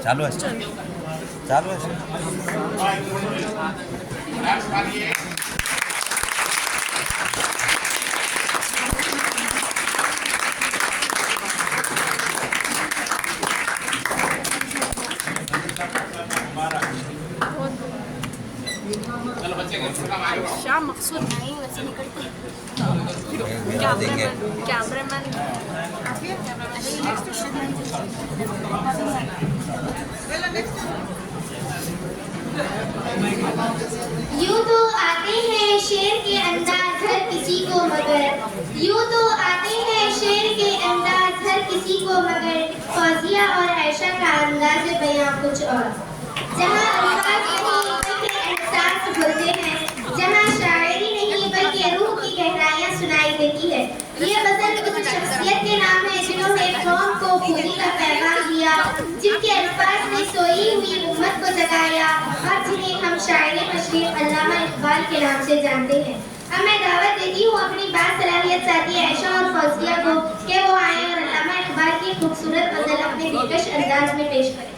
चालू है चालू है शाम मकसूद नहीं वैसे निकलते कैमरामैन यूं तो आते हैं शेर के अंदाज हर किसी को मगर यूं तो आते हैं शेर के अंदाज हर किसी को मगर फौजिया और आयशा का अंदाज बयां कुछ और जहां अल्फाज नहीं बल्कि एहसास बोलते हैं जहां शायरी नहीं बल्कि रूह की गहराइयां सुनाई देती है ये गजल उस शख्सियत के नाम है जिन्होंने कौम को खूनी का पैगाम दिया जिनके अल्फाज ने सोई हुई उम्मत को जगाया और जिन्हें हम शायर मशरिक़ अल्लामा इकबाल के नाम से जानते हैं। अब मैं दावत देती हूँ अपनी बासलाहियत साथी आयशा और फौजिया को कि वो आए और अल्लामा इकबाल की खूबसूरत गजल अपने दिलकश अंदाज में पेश करें।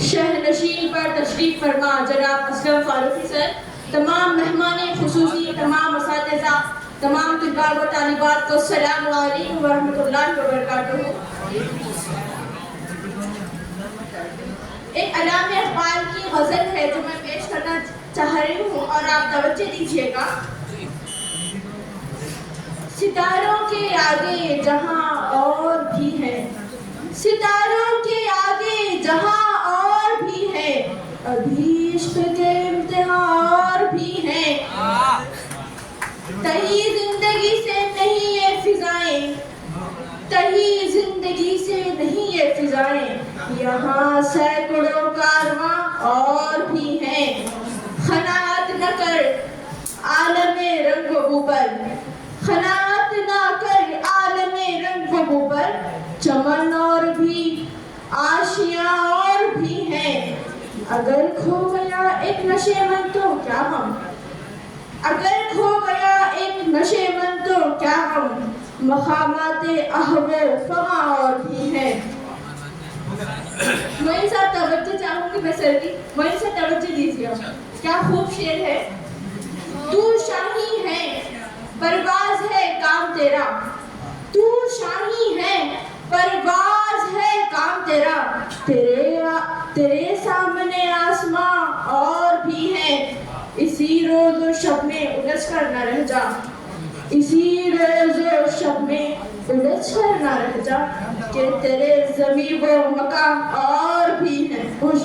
शहनशीन पर तशरीफ फरमा जनाब असलम फारूकी सर, तमाम मेहमान खुसूसी, तमाम असातिज़ा, तमाम तुल्लाब व तालिबात को अस्सलामु अलैकुम व रहमतुल्लाहि व बरकातुहू। एक अल्लामा इकबाल की गज़ल है जो मैं पेश करना चाह रही हूँ और आप तवज्जो दीजिएगा। सितारों के आगे जहाँ और भी है, सितारों के आगे जहाँ और भी है, अभी इश्क के इम्तिहान और भी है। तही जिंदगी से नहीं ये फिजाएं, तही जिंदगी से नहीं ये फिजाएं, यहाँ सैकड़ों कारवां और भी हैं। खनात न कर आलमे रंग बू पर, खनात न कर आलमे रंग बू पर, चमन और भी आशियाँ और भी हैं। अगर खो गया एक नशेमंद तो क्या हम, अगर खो गया एक नशेमंद तो क्या हम, मकामाते अहवो फमा और भी हैं। मोइन साहब तवज्जो चाहूंगी मैं सर की, मोइन साहब तवज्जो दीजिए, क्या खूब शेर है। तू शाही है परवाज है काम तेरा, तू शाही है परवाज है काम तेरा, तेरे सामने आसमां और भी है। इसी रोज और शब में उलझ कर न रह जा, इसी रोज और शब में उलझ कर न रह जा, कि तेरे ज़मीन व मकाम और भी हैं। खुश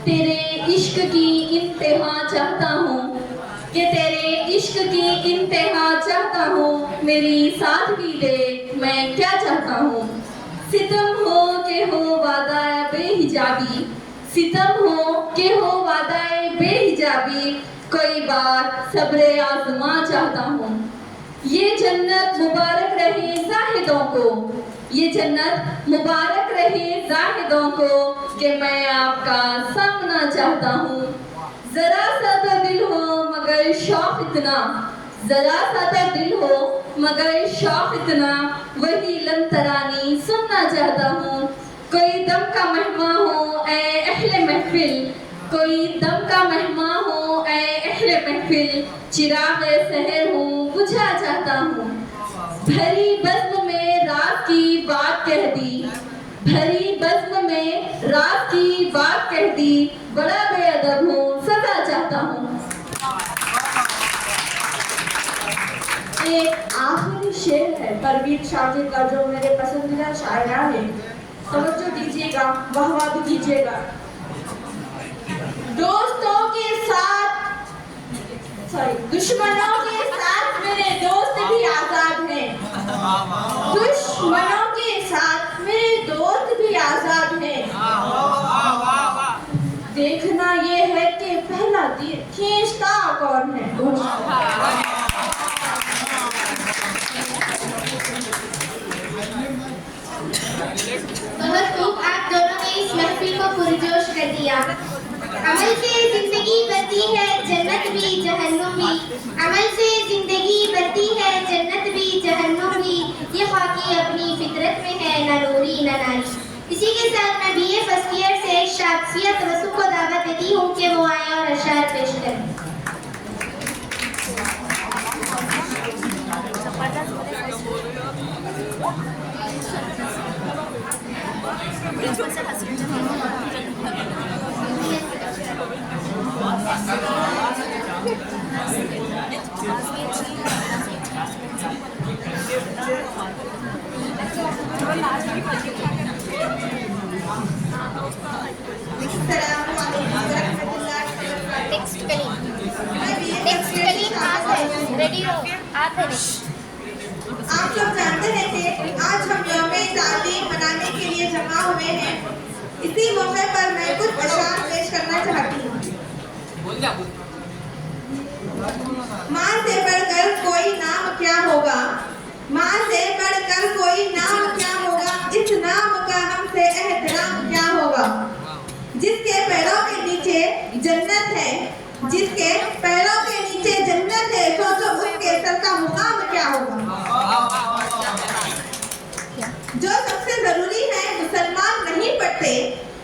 तेरे इश्क की इंतहा चाहता हूँ, कि तेरे इश्क की इंतहा चाहता हूँ, मेरी साथ भी दे मैं क्या चाहता हूँ। सितम हो के हो वादाए बेहिजाबी, सितम हो के हो वादाए बेहिजाबी, कोई बात सब्रे आज़मा चाहता हूँ। ये जन्नत मुबारक रहे ज़ाहिदों को, ये जन्नत मुबारक रहे ज़ाहिदों को, कि मैं आपका सामना चाहता हूँ। जरा सा तो दिल हो मगर शौक इतना, जरा सा तो दिल हो मगर शौक इतना, वही लम तरानी सुनना चाहता हूँ। कोई दम का मेहमान हो ऐ अहले महफिल, कोई दम का मेहमान हो ऐ अहले महफिल, चिराग सहर हूँ बुझा चाहता हूँ। भरी बज़्म में रात की बात कह दी, भरी बज़्म में रात की बात कह दी, बड़ा बेअदब हूँ सजा चाहता हूँ। एक आखिरी शेर है परवीन शाकिर का जो मेरे पसंदीदा शायरा है, तवज्जो दीजिएगा, वाह भी कीजिएगा। दोस्तों के साथ दुश्मनों के साथ मेरे दोस्त भी आजाद हैं, दुश्मनों के साथ मेरे दोस्त भी आजाद हैं। देखना ये है कि पहला तीर खींचता कौन है। बहुत खूब, आप दोनों ने इस महफिल को पुरजोश कर दिया। अमल से जिंदगी बनती है, जन्नत भी जहन्नुम भी। अमल से जिंदगी बनती है, जन्नत भी जहन्नुम भी। ये खाकी अपनी फितरत में है, न नूरी न नारी। इसी के साथ मैं BA फर्स्ट ईयर से शाफिया तवस्सुम को दावत देती हूँ कि वो आए और अशार पेश करें। आप सब जानते हैं कि आज हम यौम-ए तालीम मनाने के लिए जमा हुए हैं। इसी मौके पर मैं कुछ अशार पेश करना चाहती हूँ। माँ से बढ़कर कोई नाम क्या होगा, माँ से बढ़कर कोई नाम क्या होगा, इस नाम का हमसे एहतराम क्या होगा। जिसके पैरों के नीचे जन्नत है, जिसके पैरों के नीचे जन्नत है, सोचो उसके सर का मुकाम क्या होगा। जो सबसे जरूरी है मुसलमान नहीं पढ़ते,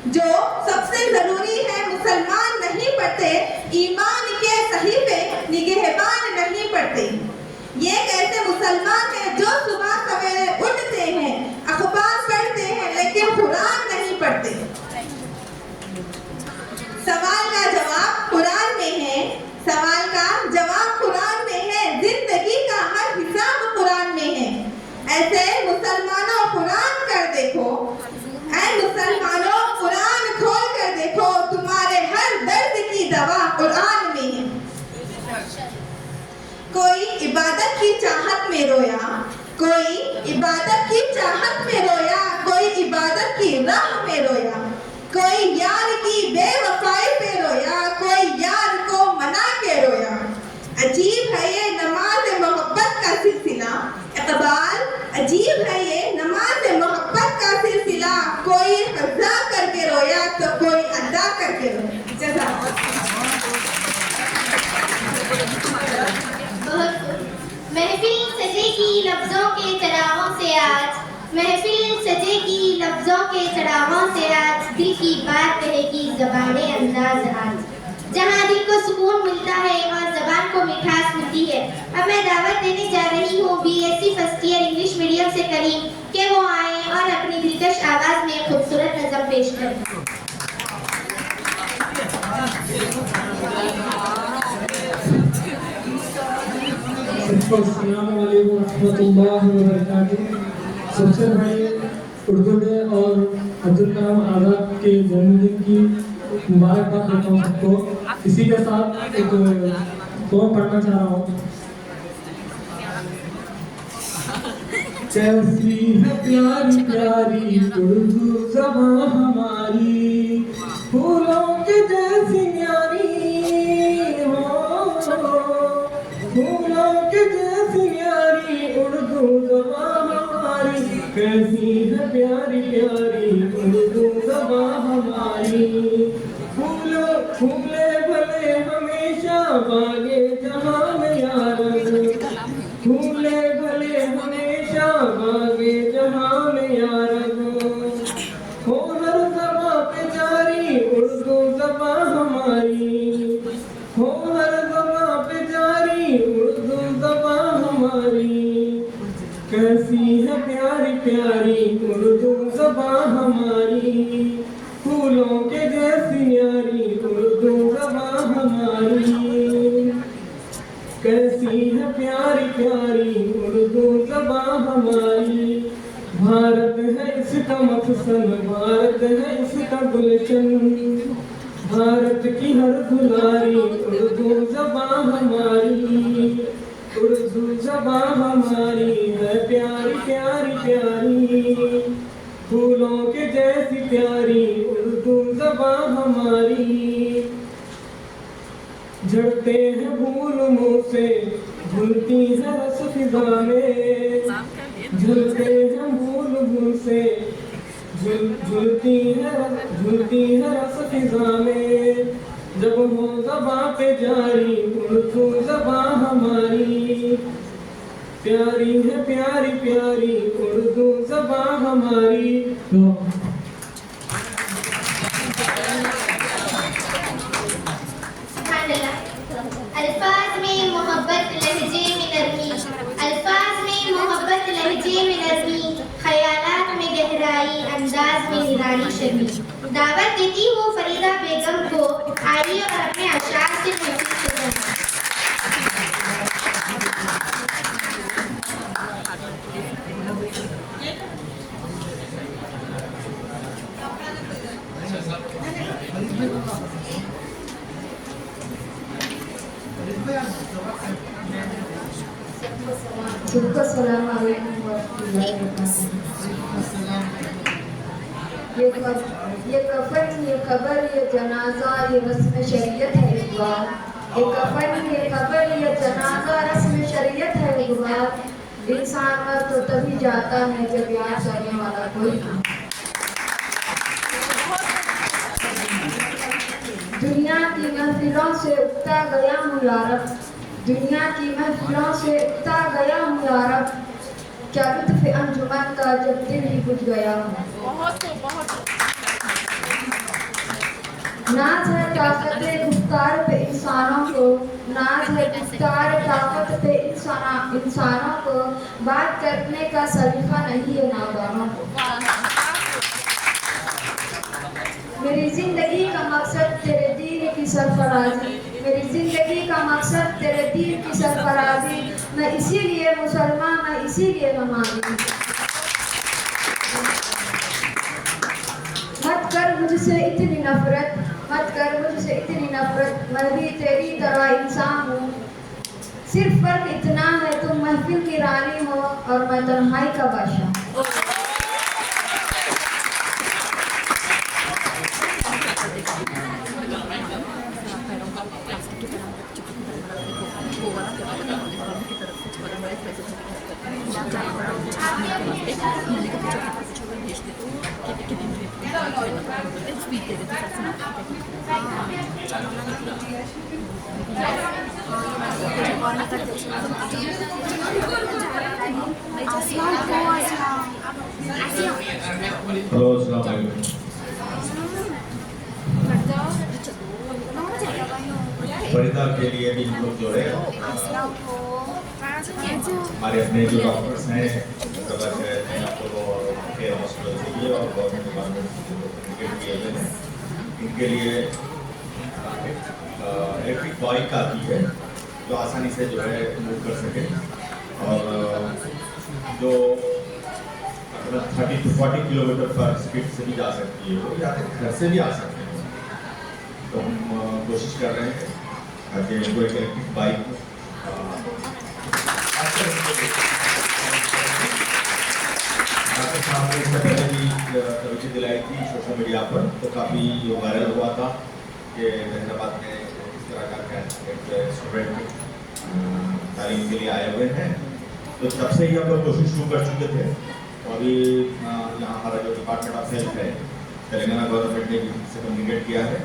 जो सबसे जरूरी है मुसलमान नहीं पढ़ते, ईमान के सहीफे निगहबान नहीं पढ़ते। ये कैसे मुसलमान हैं जो सुबह सवेरे उठते हैं, अखबार पढ़ते हैं, लेकिन कुरान नहीं पढ़ते। सवाल का जवाब कुरान में है, सवाल का जवाब कुरान में है, जिंदगी का हर हिसाब कुरान में है। ऐसे मुसलमानों कुरान कर देखो, ऐ मुसलमानों कुरान खोल कर देखो, तुम्हारे हर दर्द की दवा कुरान में है। कोई इबादत की चाहत में रोया, कोई इबादत की चाहत में रोया, कोई इबादत की राह में रोया, कोई यार की बेवफाई पे रोया, कोई यार को मना के रोया। अजीब है ये नमाज मोहब्बत का सिलसिला, इकबाल अजीब है ये नमाज मोहब्बत का सिलसिला। कोई कज़ा करके रोया तो कोई अदा करके रोया। महफिल सजेगी लफ्जों के चरागों से आज, महफिल सजेगी लफ्जों के चरागों से आज, दिल की बात कहेगी ज़बाने अंदाज आज। जहाँ दिल को सुकून मिलता है और ज़बान को मिठास मिलती है। अब मैं दावत देने जा रही हूँ BSc first year English medium से करीम कि वो आए और अपनी दिलकश आवाज़ में खूबसूरत नज़म पेश करें। सबसे पहले उर्दू डे और अब्दुल कलाम आज़ाद के जन्मदिन की मुबारकबाद देता हूँ सबको। इसी के साथ एक पोम पढ़ना चाह रहा हूँ। कैसी है प्यारी प्यारी उर्दू ज़बां हमारी, फूलों के जैसी न्यारी हो, फूलों के जैसी न्यारी उर्दू ज़बां हमारी। कैसी है प्यारी प्यारी उर्दू ज़बां हमारी, फूलों फूले भले हमेशा बागे जहां में यार, फूले भले हमेशा बागे जहां में यार। हो हर ज़बां पे जारी उर्दू ज़बां हमारी, हो हर ज़बां पे जारी उर्दू ज़बां हमारी। कैसी है प्यारी प्यारी उर्दू ज़बां हमारी, फूलों के जैसी न्यारी उर्दू ज़बां हमारी। कैसी है प्यारी प्यारी उर्दू ज़बां हमारी। भारत है इसका मकसद, भारत है इसका गुलशन, भारत की हर दुलारी उर्दू ज़बां हमारी, उर्दू ज़बां हमारी है प्यारी प्यारी प्यारी, फूलों के जैसी प्यारी उर्दू ज़बां हमारी। झड़ते हैं फूल मुँह से, झुलती है रस फिज़ा में, झुलते हैं फूल दूर से झूलती है रस फिजा में, जब हो ज़बां पे जारी उर्दू ज़बां हमारी, प्यारी है प्यारी प्यारी उर्दू ज़बां हमारी। तो अल्फाज में मोहब्बत लहजे में नरमी, अल्फाज में मोहब्बत लहजे में नरमी, ख्यालात में गहराई अंदाज में निराली शर्मी। दावत देती हूँ फरीदा बेगम को, आइए और अपने अशार से महसूस करें। ये कफन ये कबर ये जनाजा ये रस्म शरीयत है इस बार, ये कफन ये कबर ये जनाजा रस्म शरीयत है इस बार। इंसान मर तो तभी जाता है जब याद करने वाला कोई हो। दुनिया की महफिलों से उगता गया हूँ यारब, दुनिया की महफिलों से उगता गया हूँ यारब, क्या लुत्फ़ अंजुमन का जब दिल ही बुझ गया हूँ। नाज है ताकत गुफ्तार पे इंसानों को, नाज है गुफ्तार ताकत पे इंसानों को, बात करने का सलीका नहीं है नादानों को। मेरी जिंदगी का मकसद तेरे दीन की सरफराजी, मेरी जिंदगी का मकसद तेरे दीन की सरफराजी, मैं इसीलिए मुसलमान मैं इसीलिए नमाज़ी। मत कर मुझसे इतनी नफरत, मत कर मुझसे इतनी नफरत, मैं भी तेरी तरह इंसान हूँ। सिर्फ फर्क इतना है तुम महफिल की रानी हो और मैं तन्हाई का बादशाह। हेलो अस्सलाम वालेकुम। फरीदा के लिए भी हम लोग जो है हमारे अपने जो डॉक्टर्स हैं अपोलो केयर हॉस्पिटल से भी और गवर्नमेंट डिपार्टमेंट से किए हुए हैं, इनके लिए इलेक्ट्रिक बाइक आती है जो आसानी से जो है मूव कर सके और जो 30 to 40 किलोमीटर पर स्पीड से भी जा सकती है, वो या घर से भी आ सकते हैं। तो हम कोशिश कर रहे हैं ताकि इनको एक इलेक्ट्रिक बाइक सामने इससे पहले भी तवज्जो दिलाई थी सोशल मीडिया पर, तो काफ़ी वायरल हुआ था कि हैदराबाद में इस तरह का एक स्टूडेंट तालीम के लिए आए हुए हैं। तो तब से ही हम लोग कोशिश शुरू कर चुके थे। तो अभी यहाँ हमारा जो डिपार्टमेंट ऑफ हेल्थ है तेलंगाना गवर्नमेंट ने से कम्युनिकेट किया है,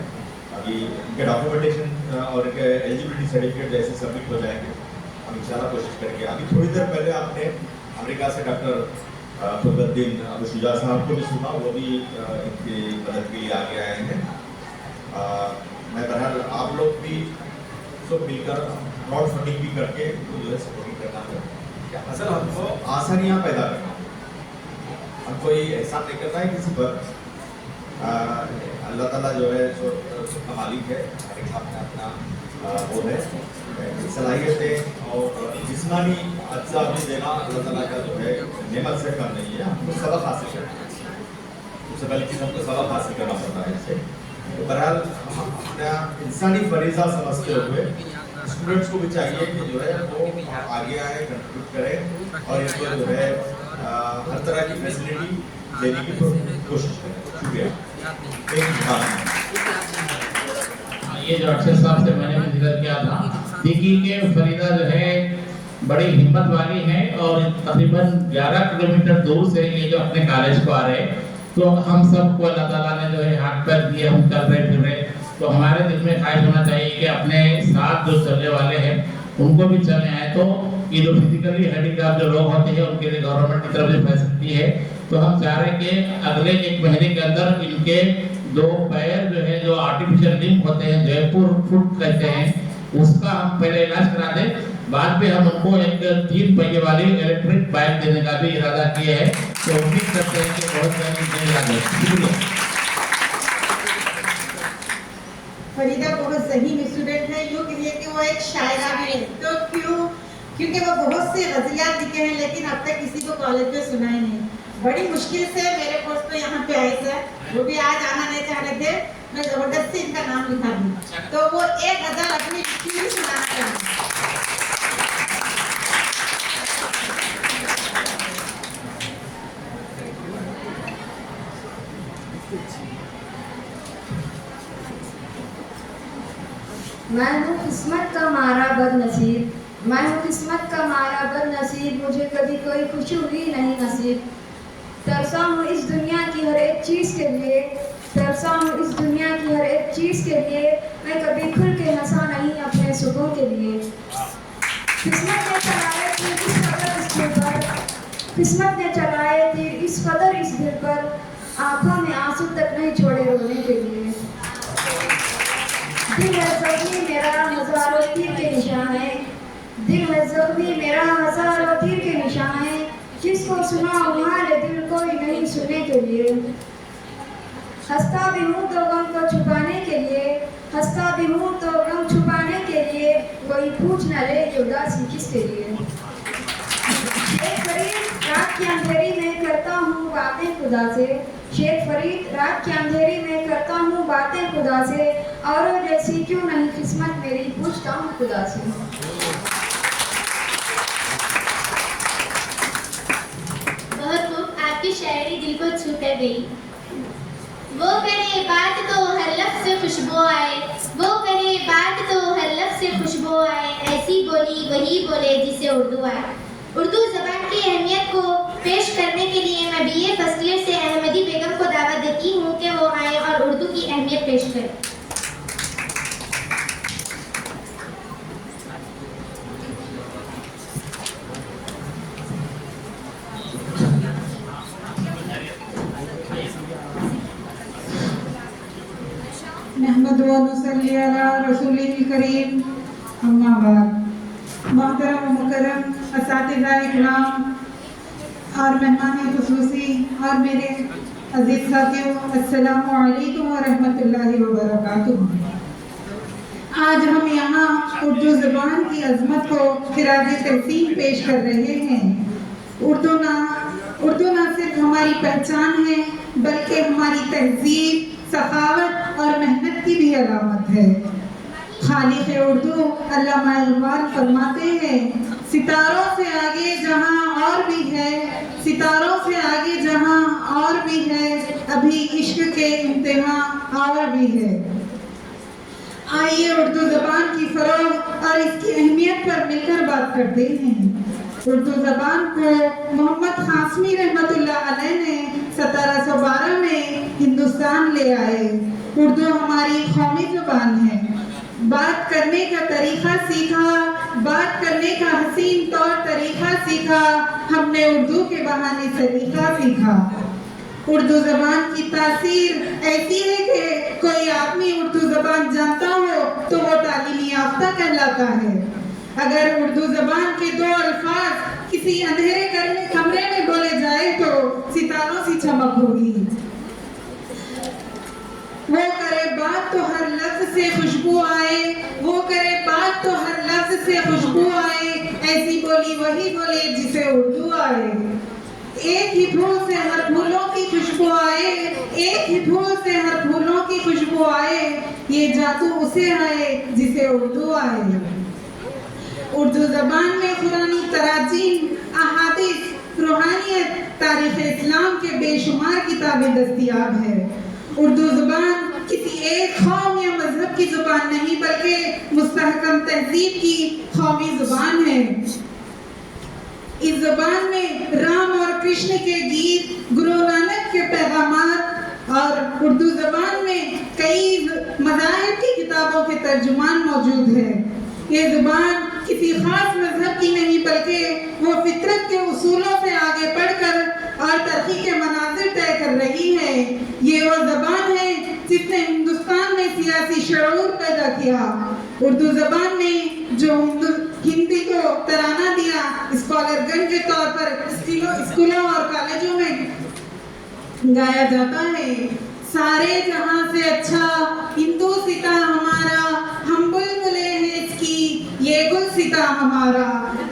अभी इनके डॉक्यूमेंटेशन और इनके एलिजिबिलिटी सर्टिफिकेट जैसे सबमिट हो जाएंगे। हम इंशाल्लाह कोशिश करेंगे। अभी थोड़ी देर पहले आपने अमेरिका से डॉक्टर फखरुद्दीन अबू शुजा साहब को भी सुना, वो भी इनकी मदद के लिए आगे आए हैं। मैं बहरहाल आप लोग भी सब मिलकर क्राउड फंडिंग भी करके जो है सपोर्टिंग करना है। असल हमको आसानियाँ पैदा करना है, हमको ये एहसास नहीं करना है किसी पर। अल्लाह ताला जो है सबका मालिक है, हर एक अपना अपना वो है सलाहियतें और जिस्मानी अज्जा भी देना अल्लाह ताला का जो है नेमत से कम नहीं है। हमको सबक हासिल करना है, सबसे पहले चीज़ हमको सबक हासिल करना पड़ता है इससे। तो बहरहाल हम अपना इंसानी फरीज़ा समझते हुए स्टूडेंट्स को भी चाहिए कि जो है वो आगे आए, कंट्रीब्यूट करें और इनको जो है हर तरह की फैसिलिटी देने की कोशिश करें। शुक्रिया। ये जो अक्षर साहब से मैंने भी जिक्र किया था, देखिए कि फरीदा जो है बड़ी हिम्मत वाली हैं और तकरीबन 11 किलोमीटर दूर से ये जो अपने कॉलेज को आ रहे हैं, तो हम सबको अल्लाह ताला ने जो है हाथ पैर दिए, हम चल रहे फिर रहे, तो हमारे दिल में ख्वाहिश होना चाहिए कि अपने साथ जो चलने वाले हैं उनको भी चलने आए। तो ये जो फिजिकली हैंडीकैप जो लोग होते हैं उनके लिए गवर्नमेंट की तरफ से फैसिलिटी है, तो हम चाह रहे हैं कि अगले 1 महीने के अंदर इनके 2 पैर जो है, जो आर्टिफिशियल लिम्ब होते हैं, जयपुर फुट कहते हैं, उसका हम पहले इलाज करा दें, बाद में हम उनको एक 3 पहिए वाली इलेक्ट्रिक बाइक देने का भी इरादा किए हैं। तो उम्मीद करते हैं कि बहुत जल्द। शुक्रिया। फरीदा बहुत सही स्टूडेंट है, यूँ कहिए कि वो एक शायरा भी है। तो क्योंकि वो बहुत से गज़लियात लिखे हैं, लेकिन अब तक किसी को कॉलेज में सुनाए नहीं। बड़ी मुश्किल से मेरे दोस्त तो यहाँ पे आए थे, वो भी आज आना नहीं चाह रहे थे, मैं ज़बरदस्ती इनका नाम लिखा दी, तो वो एक गज़ल अपनी लिखी हुई सुनाना चाहती। मैं हूँ किस्मत का मारा बदनसीब, मैं हूँ किस्मत का मारा बदनसीब, मुझे कभी कोई खुशी हुई नहीं नसीब। तरसा हूँ इस दुनिया की हर एक चीज़ के लिए, तरसा हूँ इस दुनिया की हर एक चीज़ के लिए, मैं कभी खुल के हंसा नहीं अपने सुकून के लिए। किस्मत ने चलाए तीर इस कदर इस दिल पर, किस्मत ने चलाए तीर इस कदर इस दिल पर, आँखों में आंसू तक नहीं छोड़े रोने के लिए। दिल है ज़ख्मी मेरा हज़ारों तीर के निशान है, दिल है ज़ख्मी मेरा हज़ारों तीर के निशान है, जिसको सुना वहाँ ले दिल कोई नहीं सुनने के लिए। हंसता भी हूँ तो गम को छुपाने के लिए, हंसता भी हूँ तो गम छुपाने के लिए, कोई पूछ न ले ये उदासी किसके लिए। शेख फरीद रात की अंधेरी में करता हूँ बातें खुदा से, शेख फरीद रात की अंधेरी में करता हूँ बातें खुदा से, और जैसी क्यों नहीं किस्मत मेरी पूछता हूँ खुदा से। बहुत खूब, आपकी शायरी दिल को छू कर गई। वो करे बात तो हर लफ्ज़ से खुशबू आए, वो करे बात तो हर लफ्ज़ से खुशबू आए, ऐसी बोली वही बोले जिसे उर्दू आए। उर्दू ज़बान की अहमियत को पेश करने के लिए मैं BA फर्स्ट ईयर से अहमदी बेगम को दावत देती हूँ कि वो आए और उर्दू की अहमियत पेश करें। नहमदु व नुसल्ली अला रसूलिल करीम, अम्मा बाद। मोहतरम व मुकर्रम असातिज़ा इकराम और मेहमान खुसूसी और मेरे अजीज साथियों, अस्सलामु अलैकुम व रहमतुल्लाहि व बरकातुहू। आज हम यहाँ उर्दू ज़बान की अज़मत को खिराज तहसीन पेश कर रहे हैं। उर्दू ना सिर्फ हमारी पहचान है, बल्कि हमारी तहजीब, सखावत और मेहनत की भी अलामत है। खालिक़ उर्दू अल्लामा इक़बाल फरमाते हैं, सितारों से आगे जहाँ और भी है, सितारों से आगे जहाँ और भी है, अभी इश्क के इम्तिहा और भी है। आइए उर्दू ज़बान की फ़रोग़ और इसकी अहमियत पर मिलकर बात करते हैं। उर्दू ज़बान को मोहम्मद क़ासिमी रहमतुल्लाह अलैह ने 1712 में हिंदुस्तान ले आए। उर्दू हमारी कौमी ज़बान है। बात करने का तरीक़ा सीखा, बात करने का हसीन तौर तरीक़ा सीखा, हमने उर्दू के बहाने सलीक़ा सीखा। उर्दू ज़बान की तासीर ऐसी है कि कोई आदमी उर्दू ज़बान जानता हो तो वो तालीमी याफ्ता कहलाता है। अगर उर्दू ज़बान के 2 अल्फाज किसी अंधेरे कमरे में बोले जाए तो सितारों सी चमक होगी। वो करे बात तो हर लफ्ज़ से खुशबू आए, वो करे बात तो हर लफ्ज़ से खुशबू आए, ऐसी बोली वही बोले जिसे उर्दू आए। एक ही फूल से हर फूलों की खुशबू आए, एक ही फूल से हर फूलों की खुशबू आए, ये जादू उसे आए जिसे उर्दू आए। उर्दू ज़बान में कुरानी तराजीम, अहादीस, रूहानियत, तारीख़ इस्लाम के बेशुमार किताबें दस्तयाब है। उर्दू ज़बान किसी एक कौम या मज़हब की ज़ुबान नहीं, बल्कि मुस्तहकम तहज़ीब की कौमी ज़ुबान है। इस ज़बान में राम और कृष्ण के गीत, गुरु नानक के पैगामात और उर्दू ज़बान में कई मज़ाहिब की किताबों के तर्जुमान मौजूद है। ये ज़बान किसी खास मजहब की नहीं बल्कि वो फितरत के उसूलों से आगे बढ़कर और तरक्की के मनाजिर तय कर रही है। ये वो ज़बान है जिसने हिंदुस्तान में सियासी शऊर पैदा किया। उर्दू ज़बान ने जो हिंदी को तराना दिया, स्कॉलरगन के तौर पर स्कूलों और कॉलेजों में गाया जाता है। सारे जहां से अच्छा हिंदू सिता हमारा, हम बुलबुले हैं इसकी, ये गुल सिता हमारा।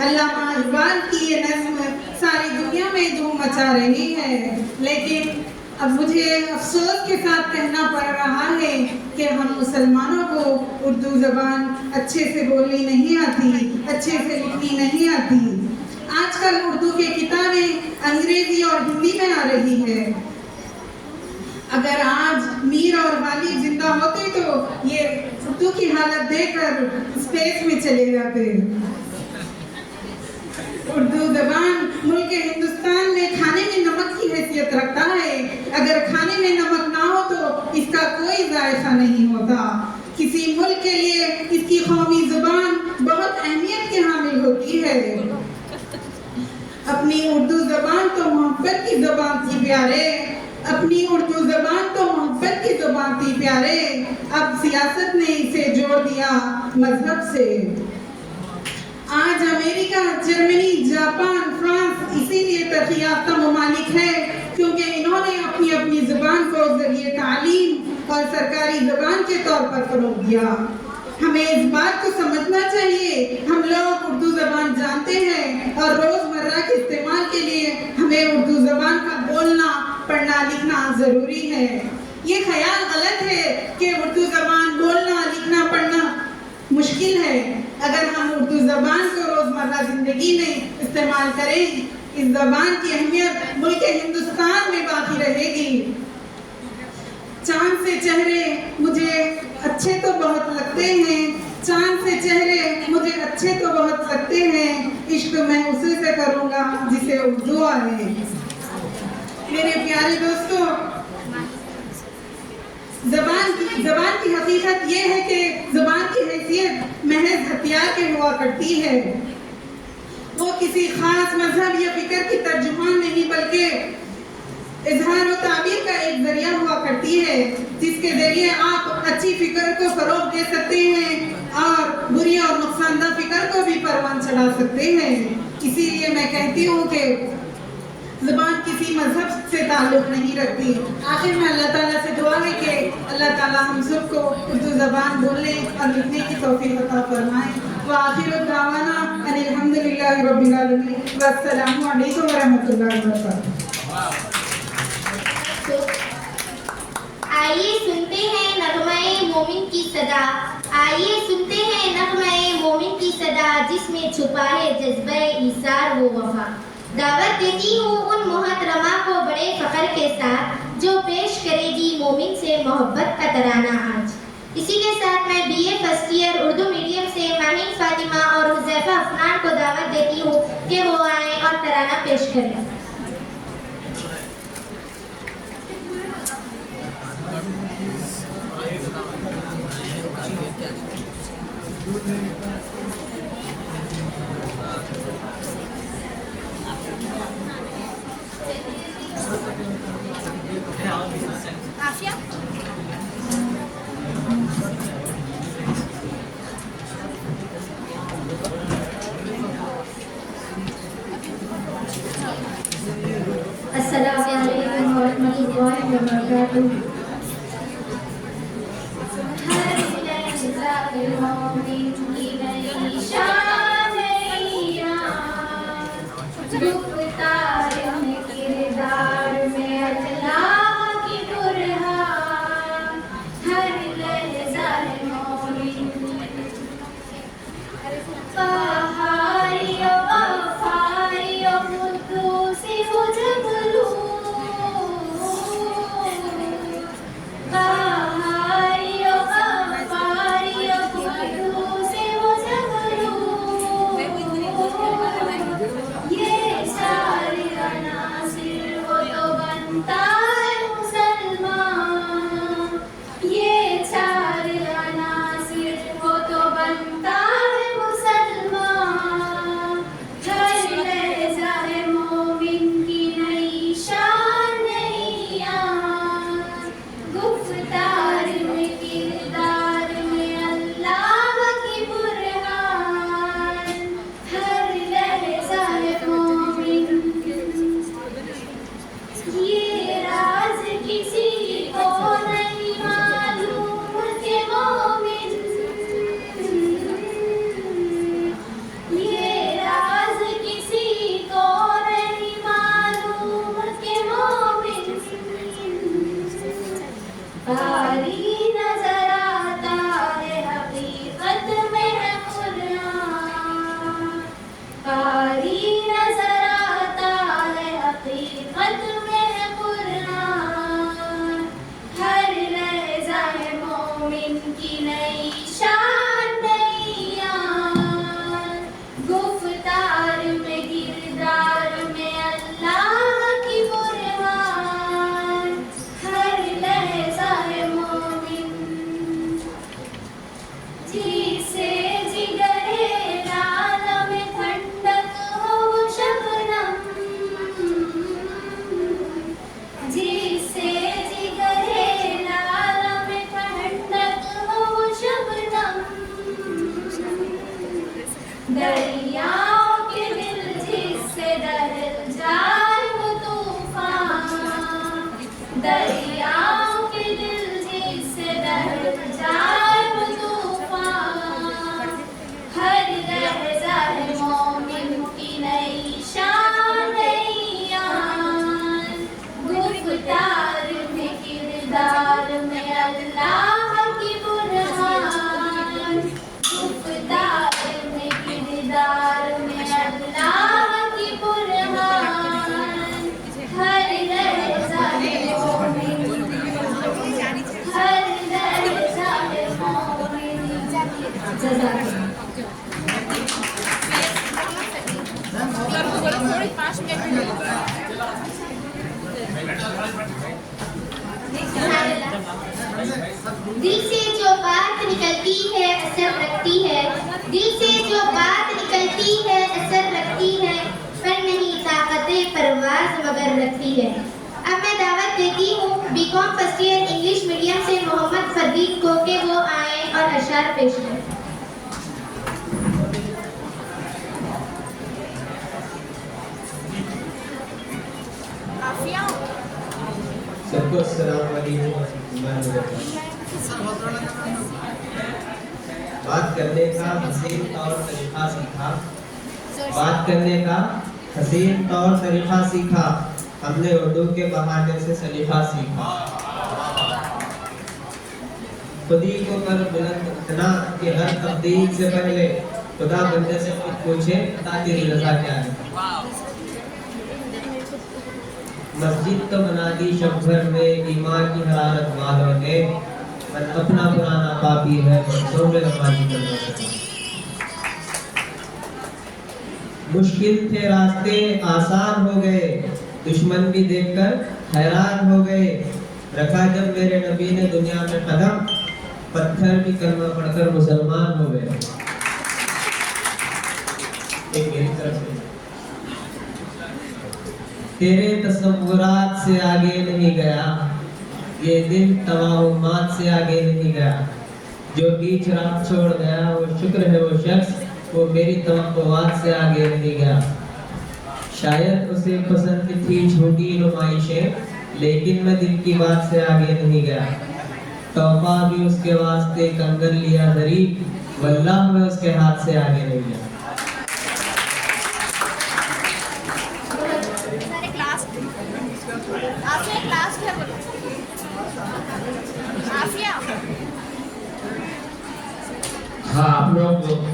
अल्लामा इकबाल की ये नज़्म सारी दुनिया में धूम मचा रही है। लेकिन अब मुझे अफसोस के साथ कहना पड़ रहा है कि हम मुसलमानों को उर्दू ज़बान अच्छे से बोलनी नहीं आती, अच्छे से लिखनी नहीं आती। आजकल उर्दू की किताबें अंग्रेजी और हिंदी में आ रही है। अगर आज मीर और गालिब जिंदा होते तो ये उर्दू की हालत देखकर स्पेस में चले जाते। उर्दू ज़बान मुल्क हिंदुस्तान में खाने में नमक की हैसियत रखता है। अगर खाने में नमक ना हो तो इसका कोई जायका नहीं होता। किसी मुल्क के लिए इसकी कौमी ज़बान बहुत अहमियत के हामिल होती है। अपनी उर्दू ज़बान तो मोहब्बत की ज़बान थी प्यारे, अपनी उर्दू ज़बान तो मोहब्बत की ज़बान थी प्यारे। अब सियासत ने इसे जोड़ दिया मजहब से। आज अमेरिका, जर्मनी, जापान, फ्रांस इसीलिए तरक्की याफ्ता ममालिक है क्योंकि इन्होंने अपनी अपनी ज़बान को ज़रिए तालीम और सरकारी ज़बान के तौर पर फ़रोग़ दिया। हमें इस बात को समझना चाहिए, हम लोग उर्दू ज़बान जानते हैं और रोज़मर्रा के इस्तेमाल के लिए हमें उर्दू ज़बान का बोलना, पढ़ना, लिखना ज़रूरी है। ये ख्याल गलत है कि उर्दू ज़बान बोलना, लिखना, पढ़ना मुश्किल है। अगर हम उर्दू ज़बान को रोज़मर्रा ज़िंदगी में इस्तेमाल करें, इस ज़बान की अहमियत मुल्क हिंदुस्तान में बाकी रहेगी। चांद से चेहरे मुझे अच्छे तो बहुत लगते हैं, चांद से चेहरे मुझे अच्छे तो बहुत लगते हैं, इश्क मैं उसी से करूँगा जिसे उर्दू आए। मेरे प्यारे दोस्तों, ज़बान की हकीकत ये है कि ज़बान की हैसियत महज हथियार के हुआ करती है। वो किसी खास मजहब या फिक्र की तर्जुमान नहीं बल्कि इजहार व ताबीर का एक जरिया हुआ करती है जिसके जरिए आप अच्छी फिक्र को फरोग दे सकते हैं और बुरी और नुकसानदा फिक्र को भी परवान चढ़ा सकते हैं। इसीलिए मैं कहती हूँ कि ज़बान किसी मजहब से ताल्लुक़ नहीं रखती। आखिर में अल्लाह ताला से दुआ है कि अल्लाह ताला हम सबको उर्दू ज़बान बोलने और लिखने की तौफ़ीक़ अता फरमाए। व आखिर दावाना अनिल हम्दुलिल्लाहि रब्बिल आलमीन व अस्सलामु अलैकुम व रहमतुल्लाहि व बरकातहू। आइए सुनते हैं नगमाए मोमिन की सदा, आइए सुनते हैं नगमाए मोमिन की सदा जिसमें छुपा है जज्बे ईसार वो वफा। दावत देती हूँ उन मोहतरमा को बड़े फ़ख्र के साथ जो पेश करेगी मोमिन से मोहब्बत का तराना आज। इसी के साथ मैं BA first year Urdu medium से माहिन फातिमा और हुज़ैफा अफनान को दावत देती हूँ कि वो आएँ और तराना पेश करें। आफिया अस्सलामु अलैकुम व रहमतुल्लाहि व बरकातहू। ये राज किसी को नहीं मालूम कि मोमिन, ये राज किसी को नहीं मालूम कि मोमिन, कारी नजर आता है हकीकत में है कुरान, कारी नजर आता है हकीकत में है कुरान, हर लहज़ा है मोमिन की नई शान नई यान, गुफ्तार में किरदार में अल्लाह की बुरहान, हर लहज़ा है मोमिन, जिसे जिगरे लाल में ठंडक हो वो शबनम, जिसे जिगरे लाल में ठंडक हो वो शबनम, दरियाओं के दिल जिससे दहल जाए वो तूफान, दरियाओं के दिल जिससे दहल जाए वो तूफान, हर लहज़ा है मोमिन की नई शान नई यान, गुफ्तार में किरदार में अल्लाह की बुरहान, गुफ्तार में किरदार में अल्लाह की बुरहान, हर लहज़ा है मोमिन, हर लहज़ा है मोमिन। जज़ाकल्लाह। दिल से जो बात निकलती है असर रखती है, दिल से जो बात निकलती है असर रखती है, पर नहीं ताकते परवाज मगर रखती है। अब मैं दावत देती हूँ BCom first year English medium से मोहम्मद फरीद को कि वो आए और अशार पेश करें। आफिया सबको अस्सलाम वालेकुम वरहमतुल्लाहि वबरकातुहू। बात करने का हसीन तौर तरीका सीखा, बात करने का हसीन तौर तरीका सीखा, हमने उर्दू के बहाने से सलीका सीखा। खुदी को कर बुलंद इतना कि हर तब्दील से पहले खुदा बंदे से खुद पूछे तेरी रज़ा क्या है। मस्जिद तो बना दी शब भर में ईमान की हरारत वालों ने, पर अपना पुराना पापी है बरसों में नमाज़ी करना सका। मुश्किल थे रास्ते आसान हो गए, दुश्मन भी देखकर हैरान हो गए। रखा जब मेरे नबी ने दुनिया में कदम, पत्थर भी कलमा पढ़कर मुसलमान हो गए। एक मेरी तरफ से तेरे तसव्वुरात से आगे नहीं गया, ये दिल तवाहुमात से आगे नहीं गया। जो बीच राह छोड़ गया वो शुक्र है वो शख्स, वो मेरी तवक्कुआत से आगे नहीं गया। शायद उसे पसंद थी छोटी नुमाइशें, लेकिन मैं दिल की बात से आगे नहीं गया। तौबा भी उसके वास्ते कंगन लिया दरी, वल्लाह मैं उसके हाथ से आगे नहीं गया। हाँ, आप लोग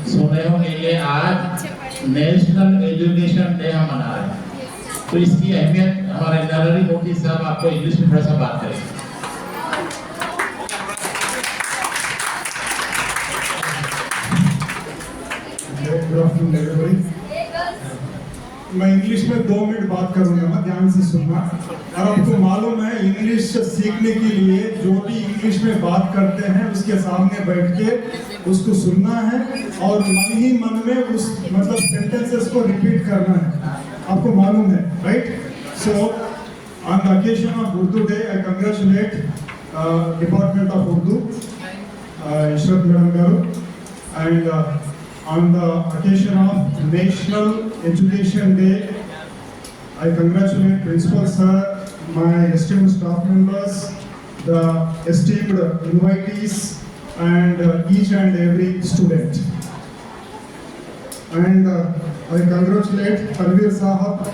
सुने होंगे कि आज नेशनल एजुकेशन डे हम मना रहे हैं, तो इसकी अहमियत हमारे नरहरी मोदी साहब आपको इंग्लिश में थोड़ा सा बात करेंगे। Good afternoon everybody. मैं इंग्लिश में 2 मिनट बात करूंगा, ध्यान से सुनना। और आपको मालूम है इंग्लिश सीखने के लिए जो भी इंग्लिश में बात करते हैं उसके सामने बैठ के उसको सुनना है और मन ही मन में उस मतलब सेंटेंसेस को रिपीट करना है। आपको मालूम है, right? So on the occasion of Urdu Day, I congratulate Department of Urdu, Ishrat Madam Garu, and on the occasion of National Education Day, I congratulate Principal Sir, my esteemed staff members, the esteemed invitees, and each and every student. And I congratulate Tanveer Sahab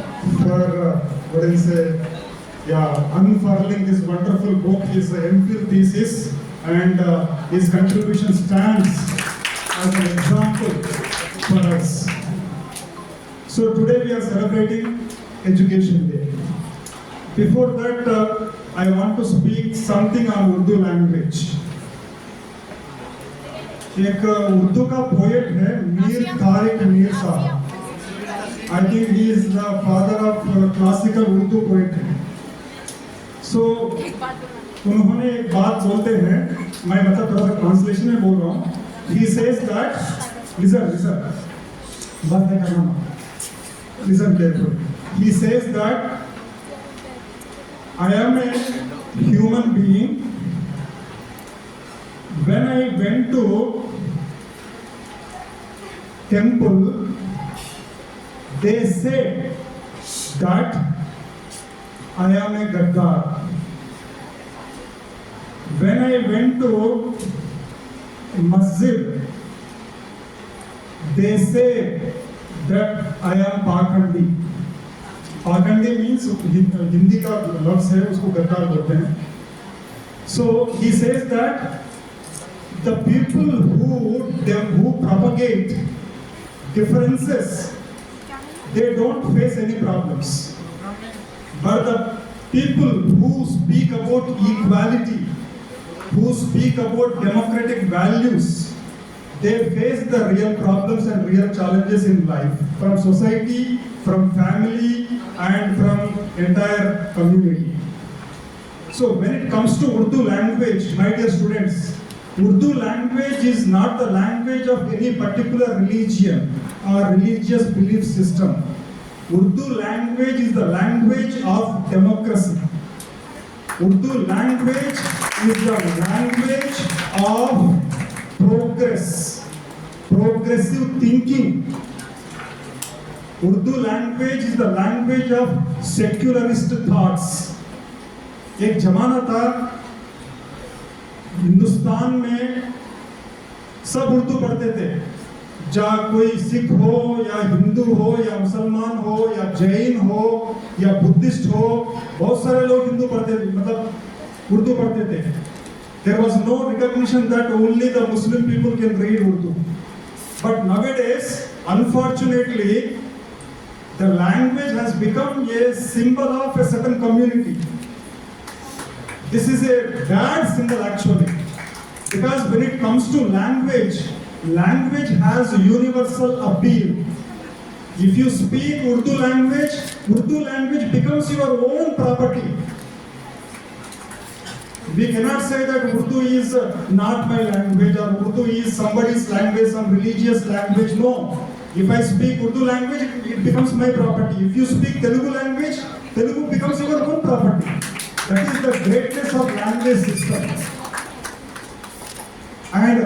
for unfurling this wonderful book, his MPhil thesis, and his contribution stands as an example for us. So today we are celebrating Education Day. Before that, I want to speak something on Urdu language. एक उर्दू का poet है मीर तारिक मीर साहब. I think he is the father of classical Urdu poetry. So उन्होंने एक बात बोलते हैं, मैं मतलब थोड़ा सा ट्रांसलेशन में बोल रहा हूँ. He says that, listen, बात नहीं करना, listen carefully. He says that I am a human being. When I went to temple, they said that I am a Gaddar. When I went to masjid, they say that I am Pakhandi. Pakhandi means Hindi का लफ्ज़ है, उसको गद्दार बोलते हैं. So he says that the people who propagate differences, they don't face any problems. But the people who speak about equality, who speak about democratic values, they face the real problems and real challenges in life, from society, from family, and from entire community. So when it comes to Urdu language, my dear students, Urdu language is not the language of any particular religion or religious belief system. Urdu language is the language of democracy. Urdu language is the language of progress, progressive thinking. Urdu language is the language of secularist thoughts. एक जमाना था हिंदुस्तान में सब उर्दू पढ़ते थे, चाहे कोई सिख हो या हिंदू हो या मुसलमान हो या जैन हो या बुद्धिस्ट हो, बहुत सारे लोग हिंदू पढ़ते थे, मतलब उर्दू पढ़ते थे. There was no recognition that only the Muslim people can read Urdu. But nowadays, unfortunately, the language has become a symbol of a certain community. This is a bad symbol actually, because when it comes to language, language has universal appeal. If you speak Urdu language becomes your own property. We cannot say that Urdu is not my language or Urdu is somebody's language, some religious language. No. If I speak Urdu language, it becomes my property. If you speak Telugu language, Telugu becomes your own property. That is the greatness of language system. And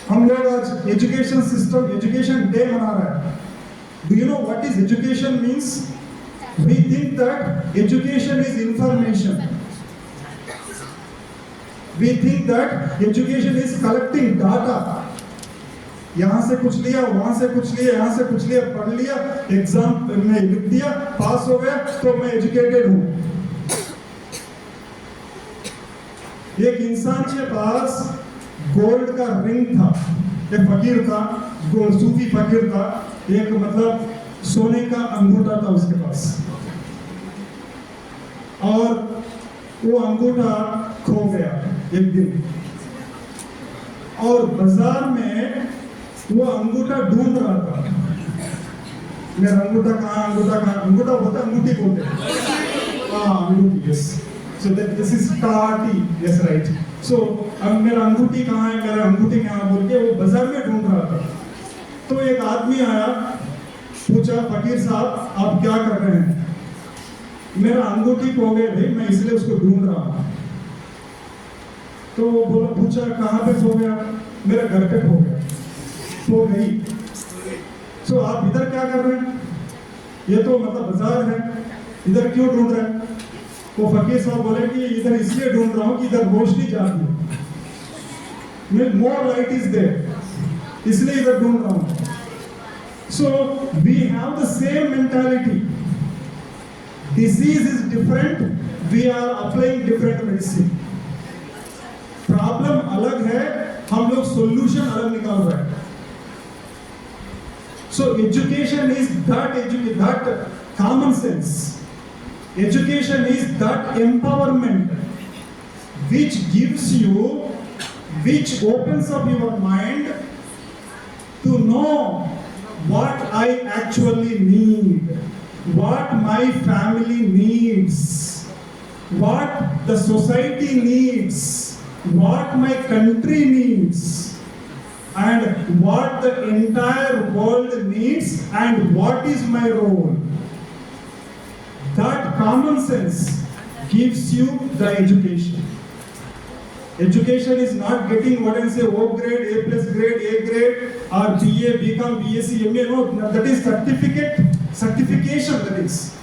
हम लोग आज education system, education day मना रहे हैं. Do you know what is education means? We think that education is information. We think that education is collecting data. यहाँ से कुछ लिया, वहाँ से कुछ लिया, यहाँ से कुछ लिया, पढ़ लिया, एग्जाम में लिख दिया, पास हो गया, तो मैं एजुकेटेड हूँ. एक इंसान के पास गोल्ड का रिंग था, एक फकीर था, सूफी फकीर था, एक मतलब सोने का अंगूठा था उसके पास, और वो अंगूठा खो गया एक दिन, और बाजार में वो अंगूठा ढूंढ रहा था. मेरा अंगूठा कहाँ, अंगूठा कहाँ, अंगूठा होता है, अंगूठी बोलते हैं. हाँ, अंगूठी, yes. So that this is T, yes, right. So अब मेरा अंगूठी कहाँ है, मेरा अंगूठी कहाँ बोल के वो बाजार में ढूंढ रहा था. तो एक आदमी आया, पूछा, फकीर साहब आप क्या कर रहे हैं? मेरा अंगूठी खो गया भाई, मैं इसलिए उसको ढूंढ रहा हूँ. तो वो बोला, पूछा कहाँ पे खो गया? मेरे घर पे खो गया. खो गई. सो आप इधर क्या कर रहे हैं? ये तो मतलब बाजार है, इधर क्यों ढूंढ रहे हैं? वो फकीर साहब बोले कि इधर इसलिए ढूंढ रहा हूँ कि इधर रोशनी जाती है, मोर लाइट इज देयर, इसलिए इधर ढूंढ रहा हूँ. So we have the same mentality. Disease is different, we are applying different medicine. Problem अलग है, हम लोग solution अलग निकाल रहे हैं. So education is that common sense. Education is that empowerment which gives you, which opens up your mind to know what I actually need, what my family needs, what the society needs, what my country needs, and what the entire world needs, and what is my role. That common sense gives you the education. Education is not getting what I say O grade, A plus grade, A grade, or BA, BCom, BSc, MA. No, that is certification. That is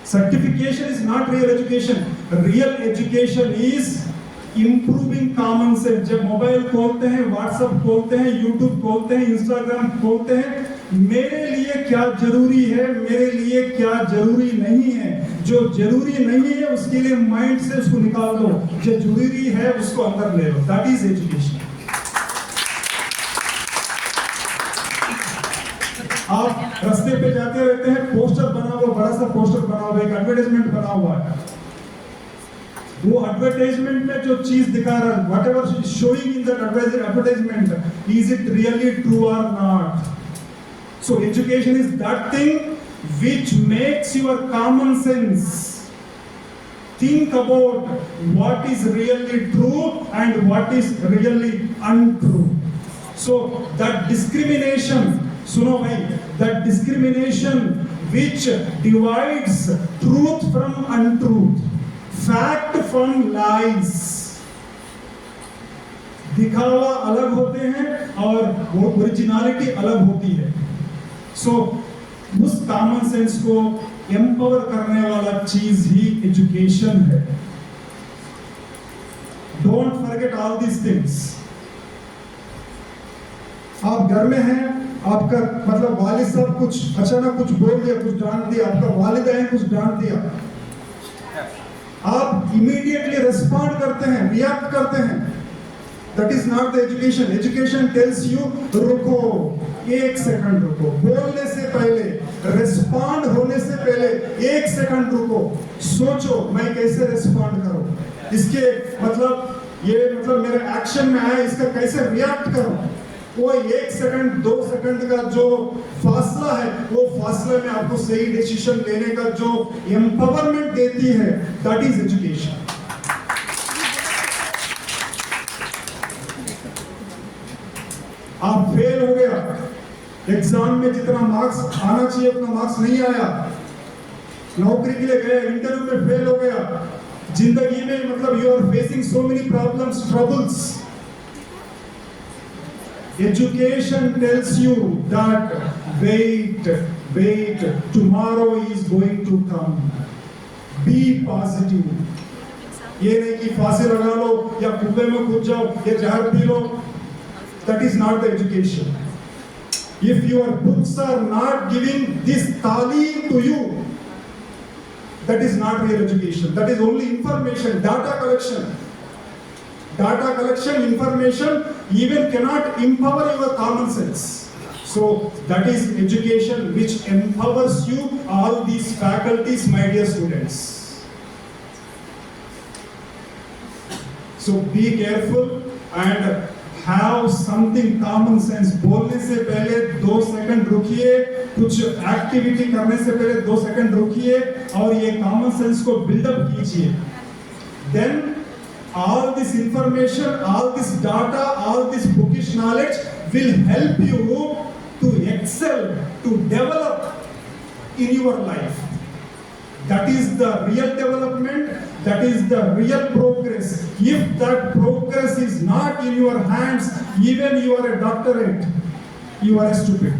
certification is not real education. Real education is improving common sense. जब mobile खोलते हैं, WhatsApp खोलते हैं, YouTube खोलते हैं, Instagram खोलते हैं, मेरे लिए क्या जरूरी है, मेरे लिए क्या जरूरी नहीं है. जो जरूरी नहीं है उसके लिए माइंड से उसको निकाल दो, जो जरूरी है उसको अंदर ले लो. That is education. आप रास्ते पे जाते रहते हैं, पोस्टर बना हुआ, बड़ा सा पोस्टर बना हुआ, एक एडवर्टाइजमेंट बना हुआ है. वो एडवर्टाइजमेंट में जो चीज दिखा रहा है, what ever showing in that advertisement, is it really true और not? So education is that thing which makes your common sense think about what is really true and what is really untrue. So that discrimination, suno bhai, that discrimination which divides truth from untruth, fact from lies. दिखावा अलग होते हैं और वो originality अलग होती है. So उस कॉमन सेंस को एम्पावर करने वाला चीज ही एजुकेशन है. Don't forget all these things. आप घर में हैं, आपका मतलब वालिद साहब कुछ अचानक कुछ बोल दिया, कुछ डांट दिया, आपका वालिद है कुछ डांट दिया, आप इमीडिएटली रिस्पॉन्ड करते हैं, रिएक्ट करते हैं. That is not the education. Education tells you रुको, एक सेकंड रुको, बोलने से पहले, रिस्पॉन्ड होने से पहले एक सेकंड रुको, सोचो मैं कैसे रिस्पॉन्ड करूं, इसके मतलब ये मतलब मेरे एक्शन में आया, इसका कैसे रिएक्ट करूं. वो एक सेकंड 2 सेकंड का जो फासला है, वो फासले में आपको सही डिसीजन लेने का जो एम्पावरमेंट देती है, दैट इज एजुकेशन. आप फेल हो गया, एग्जाम में जितना मार्क्स आना चाहिए उतना मार्क्स नहीं आया, नौकरी के लिए गए, इंटरव्यू में फेल हो गया, जिंदगी में मतलब you are facing so many problems, troubles. Education tells you that wait, tomorrow is going to come, be positive. ये नहीं कि फांसी लगा लो या कुएं में कूद जाओ या जहर P low. That is not the education. If your books are not giving this talim to you, that is not real education. That is only information, data collection. Data collection, information even cannot empower your common sense. So that is education which empowers you, all these faculties, my dear students. So be careful and have something common sense. बोलने से पहले 2 second रुकिए, कुछ activity करने से पहले 2 second रुकिए और ये कॉमन सेंस को बिल्डअप कीजिए. Then all this information, all this data, all this bookish knowledge will help you to excel, to develop in your life. That is the real development, that is the real progress. If that progress is not in your hands, even you are a doctorate, you are stupid.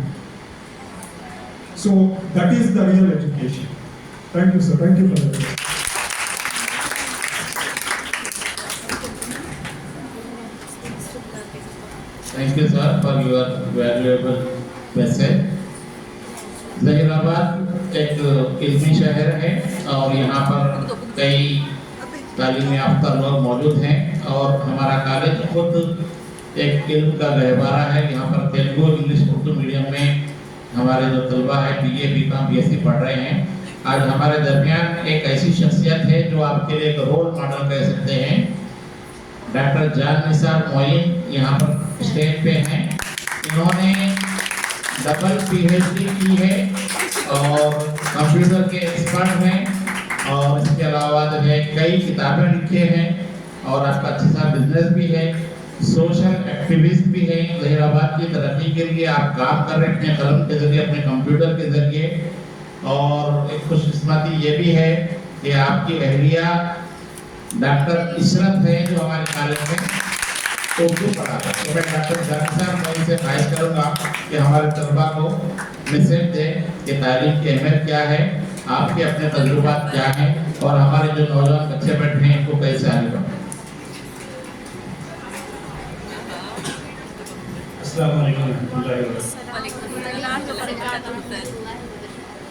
So that is the real education. Thank you, sir. Thank you for that. Thank you sir for your valuable message. Zaheerabad एक इल्मी शहर है और यहाँ पर कई तालीम याफ्ता लोग मौजूद हैं और हमारा कॉलेज खुद एक इल्म का गहवारा है। यहाँ पर तेलुगु इंग्लिश उर्दू मीडियम में हमारे जो तलबा है BA BCom BSc पढ़ रहे हैं। आज हमारे दरमियान एक ऐसी शख्सियत है जो आपके लिए एक रोल मॉडल कह सकते हैं। डॉक्टर जान निसार मोइन यहाँ पर स्टेज पे हैं। इन्होंने डबल PhD की है और कंप्यूटर के एक्सपर्ट हैं और इसके अलावा जो है कई किताबें लिखे हैं और आपका अच्छा सा बिजनेस भी है, सोशल एक्टिविस्ट भी हैं। ज़हीराबाद की तरक्की के लिए आप काम कर रहे हैं अपने कलम के ज़रिए, अपने कंप्यूटर के ज़रिए। और एक खुशकिस्मती ये भी है कि आपकी अहलिया डॉक्टर इशरत है जो हमारे कॉलेज में उर्दू पढ़ाता है। तो मैं डॉक्टर जान साहब मैं इनसे ख्वाहिश करूँगा कि हमारे तलबा को मैसेज दें कि तालीम की अहमियत क्या है, आपके अपने तजुर्बात क्या हैं और हमारे जो नौजवान बच्चे बैठे हैं इनको कैसे आगे बढ़ाएं। अस्सलाम वालेकुम रहमतुल्लाहि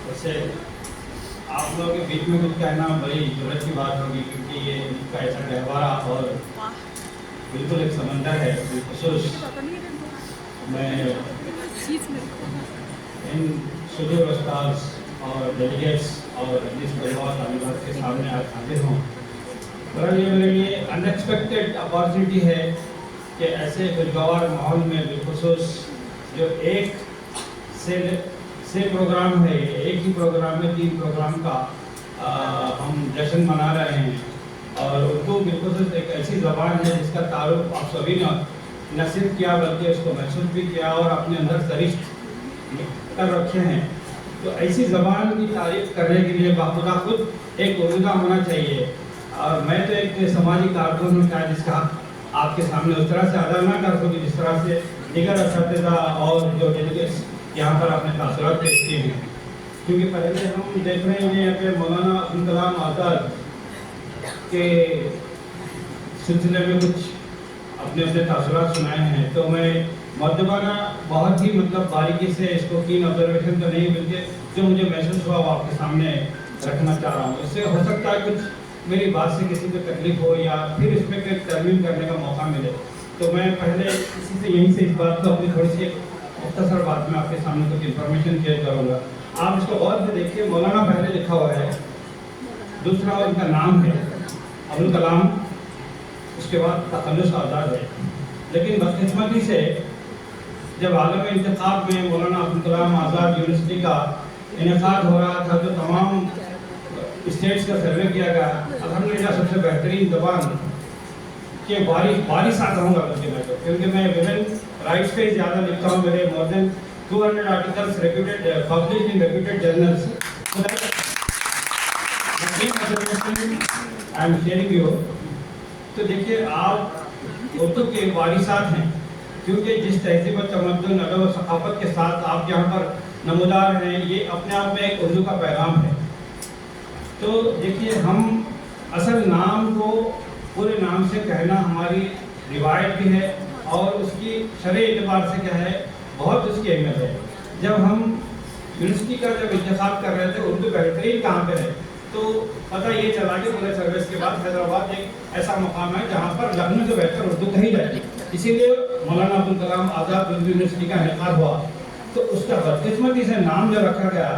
वैसे आप लोगों के बीच में कुछ कहना बड़ी जरूरत की बात होगी क्योंकि ये का ऐसा गहवारा और बिल्कुल एक समंदर है। बिलखुसूस मैं इन शुरू स्टार्स और डेलीगेट्स और जिस परिवार तालिबात के सामने आज हाजिर हूँ, बहरहाल ये मेरे लिए अनएक्सपेक्टेड अपॉर्चुनिटी है कि ऐसे खुशगवार माहौल में बिलखुसूस जो एक से प्रोग्राम है, एक ही प्रोग्राम में 3 प्रोग्राम का हम जश्न मना रहे हैं। और उर्दू बिलखुसूस एक ऐसी ज़बान है जिसका तारुफ आप सभी ने न सिर्फ किया बल्कि उसको महसूस भी किया और अपने अंदर सरिश्त कर रखे हैं। तो ऐसी ज़बान की तारीफ करने के लिए बाखुदा खुद एक उर्दू होना चाहिए। और मैं तो एक समाजी कारकुन हूँ शायद जिसका आपके सामने उस तरह से अदा ना कर सकूँ जिस तरह से दीगर असातिज़ा और जो डेलीगेट्स यहाँ पर अपने तासुरात पेश किए हैं। क्योंकि पहले हम देख रहे हैं यहाँ पे मौलाना अब्दुल कलाम आज़ाद के सिलसिले में कुछ अपने अपने तासुरात सुनाए हैं। तो मैं मर्दबाना बहुत ही बारीकी से इसको कीन ऑब्जर्वेशन तो नहीं बल्कि जो मुझे महसूस हुआ वो आपके सामने रखना चाह रहा हूँ। इससे हो सकता है कुछ मेरी बात से किसी को तकलीफ हो या फिर इसमें कोई तरमीम करने का मौका मिले। तो मैं पहले इसी से यहीं से इस बात को अपनी थोड़ी सी मुख्तसर बात में आपके सामने कुछ इन्फॉर्मेशन शेयर करूँगा। आप इसको गौर से देखिए, मौलाना पहले लिखा हुआ है, दूसरा उनका नाम है अब्दुल कलाम, उसके बाद तखल्लुस आज़ाद है। लेकिन बदकिस्मती से जब आलम इंतखाब में मौलाना अब्दुल कलाम आज़ाद यूनिवर्सिटी का इनेकाद हो रहा था तो तमाम स्टेट्स का सर्वे किया गया। अल्हम्दुलिल्लाह सबसे बेहतरीन ज़बान के बारिशा कहूँगा बल्कि मैं तो, क्योंकि मैं विभिन्न राइट्स पे ज़्यादा लिखता हूँ। मेरे more than 200 articles reputed publish in reputed journals. I am sharing you. तो देखिए आप उर्दू के वारिसात हैं, क्योंकि जिस तहजीब तमद्दुन अदब और सकाफत के साथ आप यहाँ पर नमूदार हैं, ये अपने आप में एक उर्दू का पैगाम है। तो देखिए हम असल नाम को पूरे नाम से कहना हमारी रिवायत भी है और उसकी शरई एतबार से क्या है बहुत उसकी अहमियत है। जब हम यूनिवर्सिटी का जब इंतखाब कर रहे थे उर्दू बेहतरीन कहाँ पे है तो पता ये चला कि पूरे सर्विस के बाद हैदराबाद एक ऐसा मुकाम है जहाँ पर लखनऊ से बेहतर उर्दू कही जाती है। इसीलिए मौलाना अब्दुल कलाम आज़ाद उर्दू यूनिवर्सिटी का इनेकाद हुआ। तो उसका बदकिस्मती से नाम जो रखा गया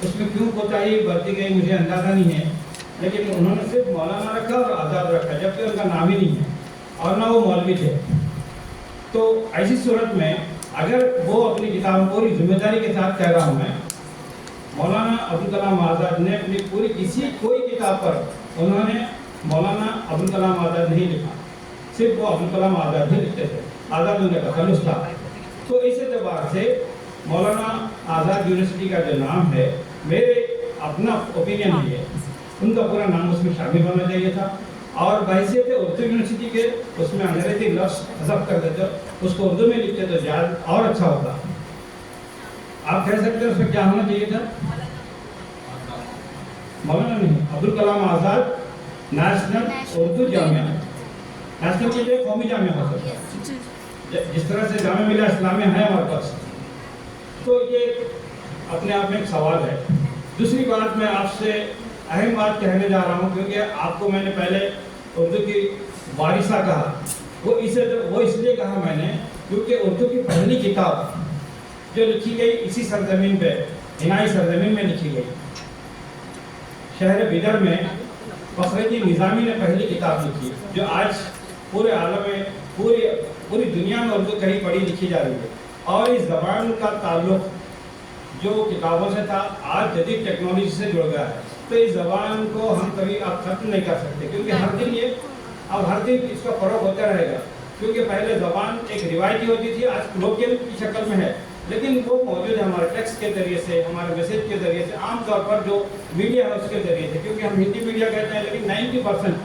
उसमें क्यों कोताही बरती गई मुझे अंदाज़ा नहीं है, लेकिन उन्होंने सिर्फ मौलाना रखा और आज़ाद रखा, जबकि उनका नाम ही नहीं है और ना वो मौलवी थे। तो ऐसी सूरत में अगर वो अपनी किताब पूरी जिम्मेदारी के साथ कह रहा हूँ मैं, मौलाना अब्दुल कलाम आज़ाद ने अपनी पूरी कोई किताब पर उन्होंने मौलाना अब्दुल कलाम आज़ाद नहीं लिखा, सिर्फ वो अब्दुल कलाम आज़ाद ही लिखते थे। आज़ाद उनका तखल्लुस था। तो इस एतबार से मौलाना आज़ाद यूनिवर्सिटी का जो नाम है, मेरे अपना ओपिनियन ये उनका पूरा नाम उसमें शामिल होना चाहिए था। और बहैसियत उर्दू यूनिवर्सिटी के उसमें अंग्रेजी लफ्ज़ हज़फ कर देते, उसको उर्दू में लिखते तो ज़्यादा और अच्छा होता। आप कह सकते हैं उसमें क्या होना चाहिए था, मौलाना नहीं, अब्दुल कलाम आज़ाद नेशनल उर्दू जामिया, नेशनल के लिए कौमी जामिया हो सकता है। जिस तरह से जामिया मिलिया इस्लामिया है हमारे पास, तो ये अपने आप में एक सवाल है। दूसरी बात मैं आपसे अहम बात कहने जा रहा हूँ, क्योंकि आपको मैंने पहले उर्दू की वारिसा कहा, वो इसलिए कहा मैंने क्योंकि उर्दू की पहली किताब जो लिखी गई इसी सरजमीन पे, हिनाई सरजमीन में लिखी गई। शहर बिदर में फखरुद्दीन निज़ामी ने पहली किताब लिखी, जो आज पूरे आलम में, पूरी दुनिया में उर्दू कहीं पढ़ी लिखी जा रही है। और इस ज़बान का ताल्लुक़ जो किताबों से था, आज जदीद टेक्नोलॉजी से जुड़ गया है। तो इस ज़बान को हम कभी अब खत्म नहीं कर सकते, क्योंकि हर दिन इसका फ़र्क होता रहेगा। क्योंकि पहले ज़बान एक रिवायती होती थी, आज लोकल की शक्ल में है, लेकिन वो मौजूद है हमारे टेक्स्ट के ज़रिए से, हमारे मैसेज के ज़रिए से, आम तौर पर जो मीडिया है उसके ज़रिए से। क्योंकि हम हिंदी मीडिया कहते हैं, लेकिन 90%,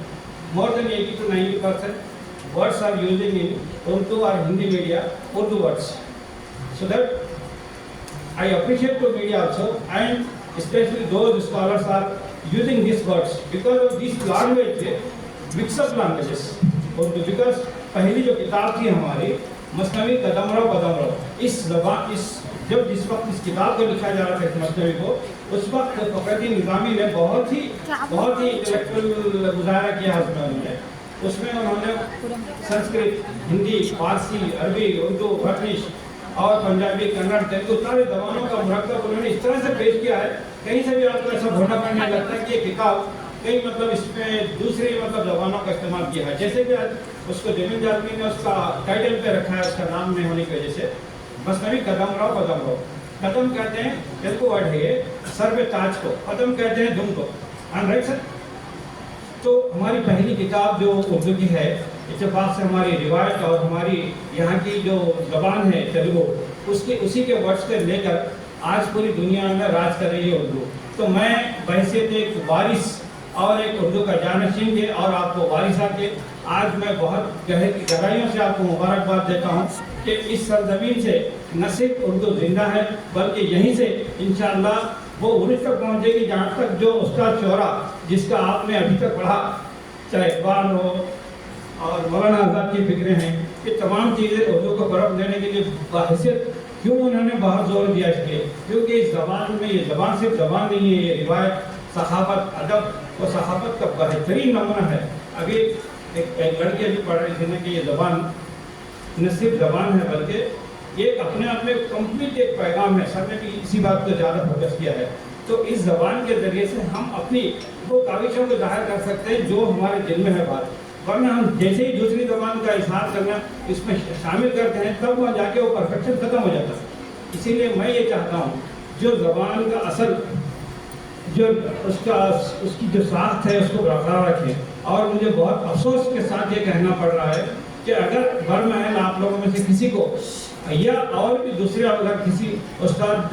more than 80 to 90% words are using in Urdu और Hindi media, Urdu words. So that I appreciate the media also, and especially those scholars are using these words because of this language, mix up languages. Because पहली जो किताब थी हमारी मसनवी कदमरो, जब जिस वक्त इस किताब को लिखा जा रहा था, इस मसनवी को, उस वक्त फखरुद्दीन निज़ामी ने बहुत ही इंटेलेक्चुअल मुजाहरा किया उसमें उन्होंने संस्कृत, हिंदी, फारसी, अरबी, उर्दू, ब्रिटिश और पंजाबी, कन्नड़, तेलुगु सारे ज़बानों का मुरक्कब उन्होंने इस तरह से पेश किया है, कहीं से भी आपको ऐसा भोटा पड़ने लगता है कि ये किताब कई इसमें दूसरी ज़बानों का इस्तेमाल किया है। जैसे कि आज उसको जमीन जालमी ने उसका टाइटल पे रखा है, उसका नाम नहीं होने की वजह से, मसनवी कदमरो। कदम कहते हैं, तेलुगु वर्ड है ये, सर पे ताज को, कदम कहते हैं दुम को। Right sir? तो हमारी पहली किताब जो उर्दू की है, इत्तेफाक से हमारी रिवायत और हमारी यहाँ की जो ज़बान है तेलुगु, उसी के वर्ड्स से लेकर आज पूरी दुनिया में राज कर रही है उर्दू। तो मैं बहैसियत एक वारिस और एक उर्दू का जानशीन के और आपको वारिसा के आज मैं बहुत गहराइयों से आपको मुबारकबाद देता हूँ कि इस सरजमीन से न सिर्फ उर्दू जिंदा है, बल्कि यहीं से इंशाअल्लाह वो उर्दू तक पहुँचेगी जहाँ तक जो उस्ताद शोहरा जिसका आपने अभी तक पढ़ा, चाहे इकबाल हो और मौलाना आज़ाद की फिक्रें हैं, ये तमाम चीज़ें उर्दू को फ़रोग़ देने के लिए बहैसियत क्यों उन्होंने बहुत जोर दिया इसलिए, क्योंकि इस ज़बान में, ये ज़बान सिर्फ ज़बान नहीं है, ये रिवायत, सखावत, अदब और सखावत का बेहतरीन नमूना है। अभी एक लड़की अभी पढ़ रही थी ना कि ये ज़बान न सिर्फ ज़बान है, बल्कि ये अपने आप में कंप्लीट एक पैगाम है। सर ने भी इसी बात पर ज़्यादा फोकस किया है। तो इस ज़बान के ज़रिए से हम अपनी वो काविशों को ज़ाहिर कर सकते हैं जो हमारे दिल में है बात, वरना हम जैसे ही दूसरी ज़बान का इजहार करना इसमें शामिल करते हैं, तब वहाँ जाके वो परफेक्शन ख़त्म हो जाता है। इसीलिए मैं ये चाहता हूँ जो ज़बान का असल जो उसकी जो साख्त है उसको बरकरार रखें। और मुझे बहुत अफसोस के साथ ये कहना पड़ रहा है कि अगर बरमहल आप लोगों में से किसी को या और भी दूसरे अगर किसी उस्ताद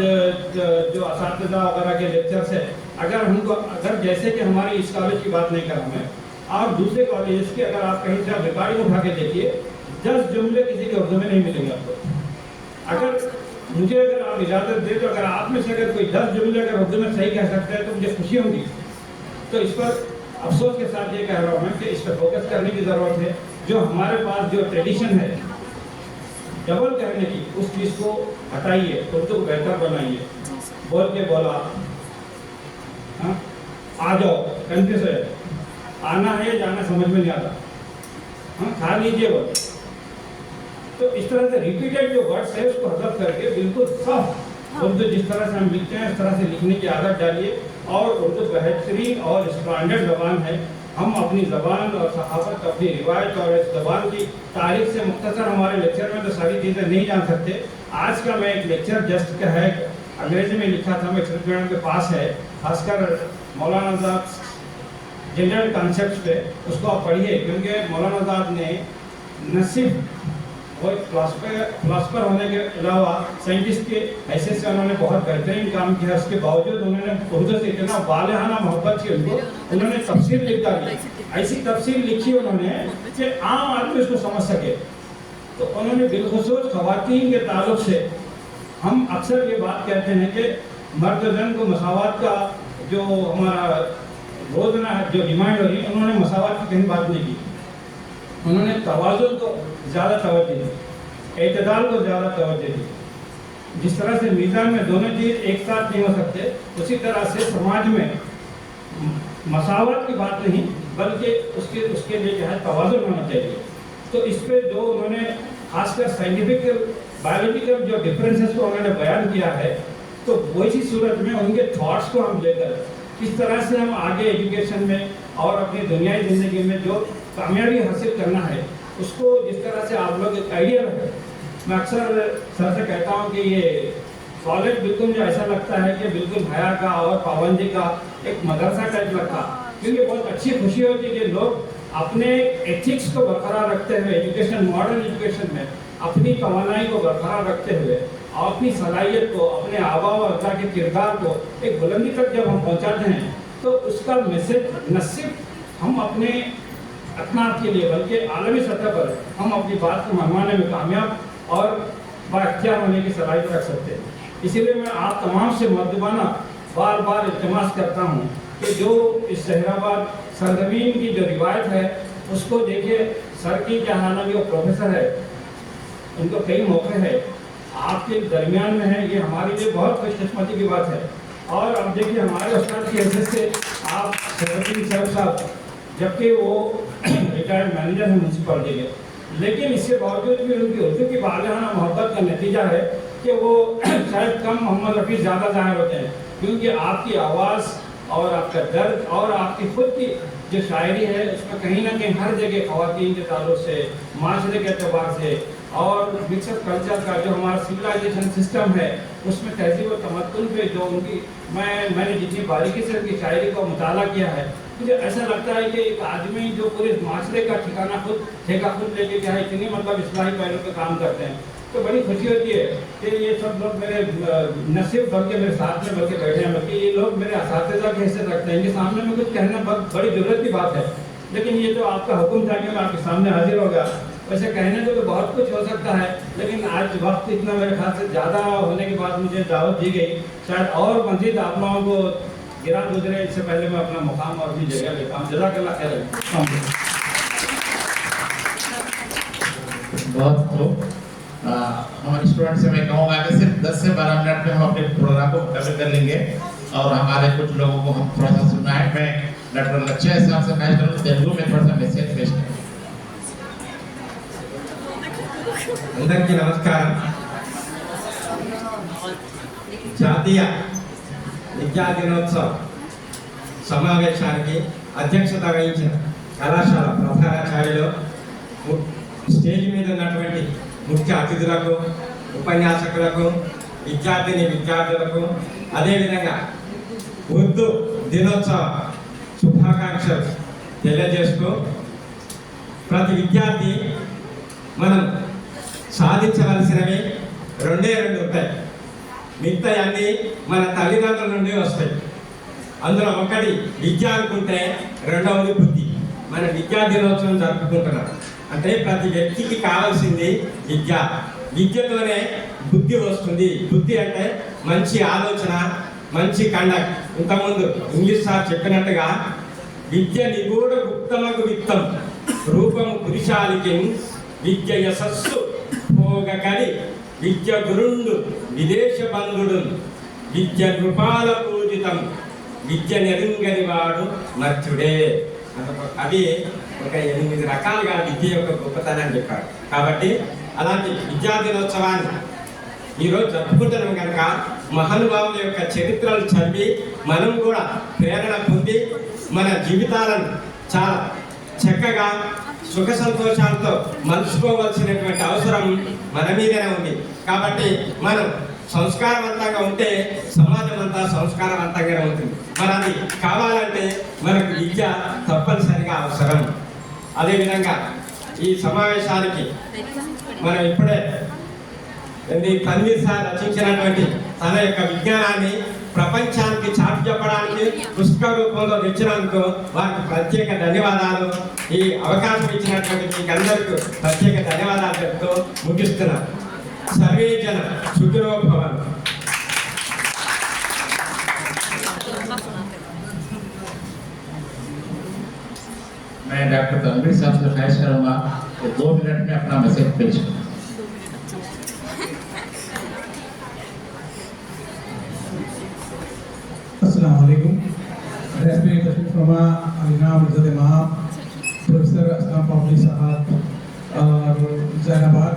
जो असातिज़ा वगैरह के लेक्चर से अगर हमको, अगर जैसे कि हमारे इस कॉलेज की बात नहीं कर रहा मैं, और दूसरे कॉलेज की अगर आप कहीं से आप रिकॉर्डिंग उठा के देखिए, 10 जुमले किसी के उर्दू में नहीं मिलेंगे आपको। अगर मुझे अगर आप इजाज़त दे तो अगर आप में से अगर कोई 10 जुमले अगर उर्दू में सही कह सकते हैं तो मुझे खुशी होगी। तो इस पर अफसोस के साथ ये कह रहा हूँ मैं कि इस पर फोकस करने की ज़रूरत है। जो हमारे पास जो ट्रेडिशन है डबल कहने की, उस चीज़ को हटाइए, उर्दू को बेहतर बनाइए। बोल के बोला, हाँ आ जाओ, कंफ्यूज है, आना है जाना समझ में नहीं आता, हाँ खा लीजिए वो। तो इस तरह से रिपीटेड जो वर्ड्स है उसको हज़फ करके बिल्कुल साफ उर्दू जिस तरह से हम लिखते हैं इस तरह से लिखने की आदत डालिए। और उर्दू बेहतरीन और स्टैंडर्ड ज़बान है। हम अपनी ज़बान और सहाफ़त, अपनी रिवायत और इस ज़बान की तारीख से मुख्तसर हमारे लेक्चर में तो सारी चीज़ें नहीं जान सकते। आज का मैं एक लेक्चर जस्ट का है, अंग्रेज़ी में लिखा था, मैं मैडम के पास है, खासकर मौलाना आज़ाद जनरल कॉन्सेप्ट्स पे, उसको आप पढ़िए। क्योंकि मौलाना आज़ाद ने न सिर्फ वो एक फिलासफर होने के अलावा साइंटिस्ट के हैसियत से उन्होंने बहुत बेहतरीन काम किया। उसके बावजूद उन्होंने उर्दू से इतना वालहाना मोहब्बत की उनको, उन्होंने तफसीर लिख डाली, ऐसी तफसीर लिखी उन्होंने कि आम आदमी उसको समझ सके। तो उन्होंने बिलखुसूस ख़वातीन के ताल्लुक से हम अक्सर ये बात कहते हैं कि मर्द जन को मसावत का जो हमारा रोज़ाना जो डिमांड हो रही है, उन्होंने मसावत की कहीं बात नहीं की, उन्होंने तवाज़ुन को ज़्यादा तवज्जो दी। एतदाल को ज़्यादा तवज्जो दी। जिस तरह से मीज़ान में दोनों चीज़ एक साथ नहीं हो सकते, उसी तरह से समाज में मसावत की बात नहीं बल्कि उसके लिए जो है तवाज़ुन होना चाहिए। तो इस पे जो उन्होंने खासकर साइंटिफिक बायोलॉजिकल जो डिफरेंसेस को उन्होंने बयान किया है, तो वैसी सूरत में उनके थॉट्स को हम लेकर किस तरह से हम आगे एजुकेशन में और अपनी दुनियाई ज़िंदगी में जो कामयाबी हासिल करना है, उसको जिस तरह से आप लोग एक आइडिया रखें। मैं अक्सर सर से कहता हूँ कि ये कॉलेज बिल्कुल जो ऐसा लगता है कि बिल्कुल हया का और पाबंदी का एक मदरसा टाइप लगता, क्योंकि बहुत अच्छी खुशी होती है कि लोग अपने एथिक्स को बरकरार रखते हुए एजुकेशन, मॉडर्न एजुकेशन में अपनी तवानाई को बरकरार रखते हुए और अपनी सलाहियत को, अपने आबा और अज़ा के किरदार को एक बुलंदी तक जब हम पहुँचाते हैं, तो उसका मैसेज न सिर्फ हम अपने अकनात के लिए बल्कि आलमी सतह पर हम अपनी बात को मनवाने में कामयाब और बाख्तियार होने की सलाहियत रख सकते हैं। इसीलिए मैं आप तमाम से मर्दबाना बार बार इल्तिमास करता हूँ कि जो इस जहराबाद सरजमीन की जो रिवायत है उसको देखिए। सर की क्या हालांकि वो प्रोफेसर है, उनको कई मौके हैं, आपके दरमियान में है, ये हमारे लिए बहुत खुशकिस्मती की बात है। और अब देखिए हमारे उस्ताद की हैसियत से आप सरजमीन साहब, जबकि वो रिटायर्ड मैनेजर हैं म्यूनसिपलिटी के, लेकिन इसके बावजूद भी उनकी उर्दू की बालियाना मोहब्बत का नतीजा है कि वो शायद कम मोहम्मद रफ़ी ज़्यादा ज़ाहिर होते हैं, क्योंकि आपकी आवाज़ और आपका दर्द और आपकी खुद की जो शायरी है उसमें कहीं ना कहीं हर जगह ख़वातीन के ताल्लुक से, माशरे के अतबार से और मिक्सड कल्चर का जो हमारा सिविलाइजेशन सिस्टम है उसमें तहजीब व तमद्दुन पे जो उनकी मैंने जितनी बारीकी से उनकी शायरी को मुताला किया है, मुझे ऐसा लगता है कि एक आदमी जो पूरे माशरे का ठेका खुद लेके क्या है, इतनी मतलब इस्लाही पहलू पे काम करते हैं, तो बड़ी खुशी होती है कि ये सब लोग मेरे न सिर्फ बल्कि मेरे साथ में बल्कि बैठे हैं, बल्कि ये लोग मेरे असातिज़ा की हैसियत रखते हैं। इनके सामने में कुछ कहना बहुत बड़ी ज़रूरत की बात है, लेकिन ये तो आपका हुक्म था कि मैं आपके सामने हाजिर हो गया। वैसे कहने को तो बहुत कुछ हो सकता है, लेकिन आज वक्त इतना मेरे ख्याल से ज़्यादा होने के बाद मुझे दावत दी गई, शायद और मज़ीद आप लोगों को गिरा गुजरे, इससे पहले मैं अपना मुकाम और अपनी जगह लेता हूँ। जज़ाकल्लाह खैर। बहुत खूब। हमारे स्टूडेंट से मैं कहूँगा कि सिर्फ 10 से 12 मिनट में हम अपने प्रोग्राम को कवर कर लेंगे और हमारे कुछ लोगों को हम थोड़ा सा सुनना है। मैं डॉक्टर लक्ष्य साहब से मैं तेलुगु में थोड़ा सा मैसेज पेश करूँ। అందరికీ నమస్కారం. జాతీయ విద్యా దినోత్సవ సమావేశానికి అధ్యక్షత వహించిన కళాశాల ప్రధానాచార్యులు, స్టేజ్ మీద ఉన్నటువంటి ముఖ్య అతిథులకు, ఉపన్యాసకులకు, విద్యార్థులకు, అదేవిధంగా ఉర్దూ దినోత్సవ శుభాకాంక్షలు తెలియజేస్తూ, ప్రతి విద్యార్థి మనం సాధించవలసినవి రెండే ఉంటాయి. మిగతా అన్నీ మన తల్లిదండ్రుల నుండి వస్తాయి. అందులో ఒకటి విద్య అనుకుంటే రెండవది బుద్ధి. మన విద్యా దినోత్సవం జరుపుకుంటున్నాం అంటే ప్రతి వ్యక్తికి కావాల్సింది విద్య. విద్యతోనే బుద్ధి వస్తుంది. బుద్ధి అంటే మంచి ఆలోచన, మంచి కండక్ట్. ఇంతకుముందు ఇంగ్లీష్ సార్ చెప్పినట్టుగా విద్య నిగూఢ గుప్తమగు విత్తం రూపము పురుషాలికి విద్య యశస్సు భోగకరి విద్య గురుండు విదేశ బంధుడు విద్య కృపాల పూజితం విద్య నెరుంగని వాడు మర్చుడే. అది ఒక 8 రకాలుగా విద్య యొక్క గొప్పతనాన్ని చెప్పారు. కాబట్టి అలాంటి విద్యా దినోత్సవాన్ని ఈరోజు జరుపుకుంటున్నాం కనుక మహానుభావుల యొక్క చరిత్రలు చదివి మనం కూడా ప్రేరణ పొంది మన జీవితాలను చాలా చక్కగా సుఖ సంతోషాలతో మలుచుకోవాల్సినటువంటి అవసరం మన మీదనే ఉంది. కాబట్టి మనం సంస్కారవంతంగా ఉంటే సమాజం అంతా సంస్కారవంతంగానే ఉంటుంది. మరి అది కావాలంటే మనకు విద్య తప్పనిసరిగా అవసరం. అదేవిధంగా ఈ సమావేశానికి మనం ఇప్పుడే తన్వీర్ సార్ రచించినటువంటి తన యొక్క విజ్ఞానాన్ని ప్రపంచానికి చాటి చెప్పడానికి పుస్తక రూపంలో తెచ్చినందుకు వారికి ప్రత్యేక ధన్యవాదాలు. ఈ అవకాశం ఇచ్చినటువంటి మీకు అందరికీ ప్రత్యేక ధన్యవాదాలు చెప్తూ ముగిస్తున్నాను. సర్వే జన సుఖినో భవంతు. मैं डॉक्टर तनवीर साहब से ख्वाहिश करूँगा कि 2 मिनट में अपना मैसेज पेश करें। रहनुमा अलीनाम इज़्ज़त इमाम प्रोफेसर असलम पापड़ी साहब और जैनाबाद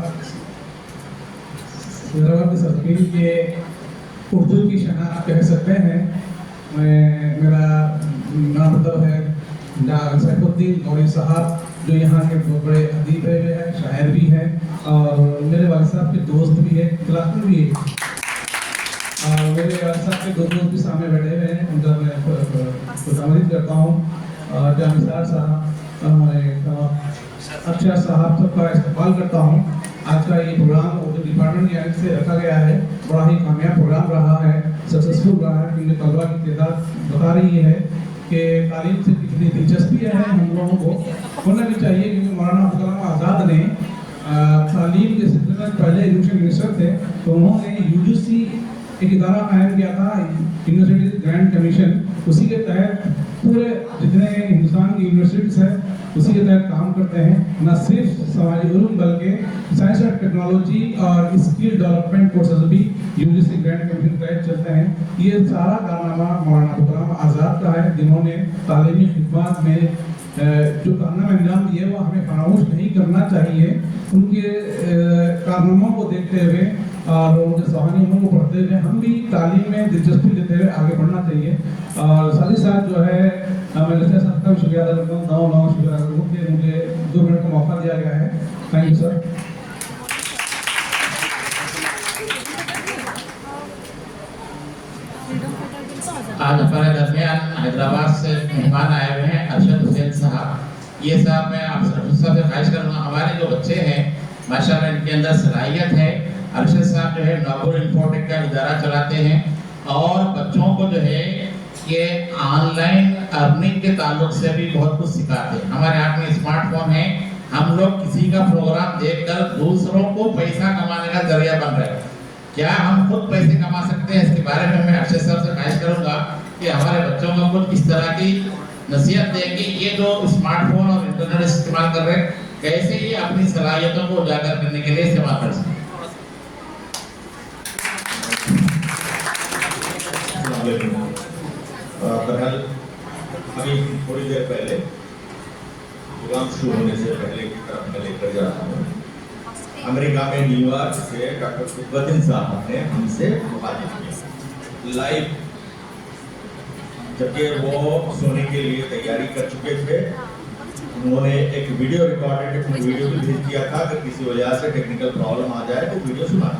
की सरकील के उर्दू की शनाख्त कह सकते हैं। मेरा नाम मतलब है सैफुद्दीन गौरी साहब, जो यहाँ के बहुत बड़े अदीब हैं, शायर भी हैं और मेरे वालिद साहब के दोस्त भी हैं, क्लासमेट भी हैं। और मेरे वालिद साहब के दो दोस्त भी सामने बैठे हुए हैं, उनका मैं खुशामदीद करता हूँ। जामिसार साहब, हमारे अक्षर साहब सबका इस्तेमाल करता हूँ। आज का ये प्रोग्राम उर्दू डिपार्टमेंट की से रखा गया है, बड़ा ही कामयाब प्रोग्राम रहा है, सक्सेसफुल रहा है, क्योंकि तलबा की तादाद बता रही है कि तालीम से कितनी दिलचस्पी है हम लोगों को होना भी चाहिए, क्योंकि मौलाना अब्दुल कलाम आज़ाद ने तालीम के सिलसिले में पहले एजुकेशन मिनिस्टर थे, तो उन्होंने यूजीसी एक इदारा कायम किया था, यूनिवर्सिटी ग्रांट कमीशन। उसी के तहत पूरे जितने हिंदुस्तान की यूनिवर्सिटीज़ हैं उसी के तहत काम करते हैं। न सिर्फ समाजी उलूम बल्कि साइंस एंड टेक्नोलॉजी और स्किल डेवलपमेंट कोर्सेज भी यूजीसी ग्रांट कमीशन के तहत चलते हैं। ये सारा कारनामा मौलाना अब्दुल कलाम आज़ाद का है, जिन्होंने तालीमी खिदमत में जो कारनामे अंजाम दिए वो हमें फरामोश नहीं करना चाहिए। उनके कारनामों को देखते हुए और उनके सवानियों को पढ़ते हुए हम भी तालीम में दिलचस्पी लेते हुए आगे बढ़ना चाहिए। और साथ ही साथ जो है मैं लक्ष्य साहब का भी शुक्रिया अदा करता हूँ, गाँव शुक्रिया अदा करता हूँ कि मुझे 2 मिनट का मौका दिया गया है। Thank you sir. आज हमारे दरमियान हैदराबाद से मेहमान आए हुए हैं अरशद हुसैन साहब। ये साहब मैं आप सबसे ख्वाहिश करूँगा, हमारे जो बच्चे हैं माशाल्लाह इनके अंदर सलाहियत है। अरशद साहब जो है नॉबुल इन्फोटेक का इदारा चलाते हैं और बच्चों को जो है ये ऑनलाइन अर्निंग के ताल्लुक से भी बहुत कुछ सिखाते हैं। हमारे हाथ में स्मार्टफोन है, हम लोग किसी का प्रोग्राम देखकर दूसरों को पैसा कमाने का जरिया बन रहे हैं। क्या हम खुद पैसे कमा सकते हैं, इसके बारे में मैं अरशद साहब से ख्वाहिश करूंगा कि हमारे बच्चों को कुछ इस तरह की नसीहत दें कि ये जो स्मार्टफोन और इंटरनेट इस्तेमाल कर रहे हैं कैसे ये अपनी सलाहियतों को उजागर करने के लिए इस्तेमाल कर सकते हैं। बहरहाल अभी थोड़ी देर पहले प्रोग्राम शुरू होने से पहले की तरफ मैं लेकर जा रहा हूँ। अमेरिका में न्यूयॉर्क से डॉक्टर कुतुबुद्दीन साहब ने हमसे बातचीत की लाइव, जबकि वो सोने के लिए तैयारी कर चुके थे। उन्होंने एक वीडियो रिकॉर्डेड वीडियो भी भेज दिया था कि किसी वजह से टेक्निकल प्रॉब्लम आ जाए तो वीडियो सुना,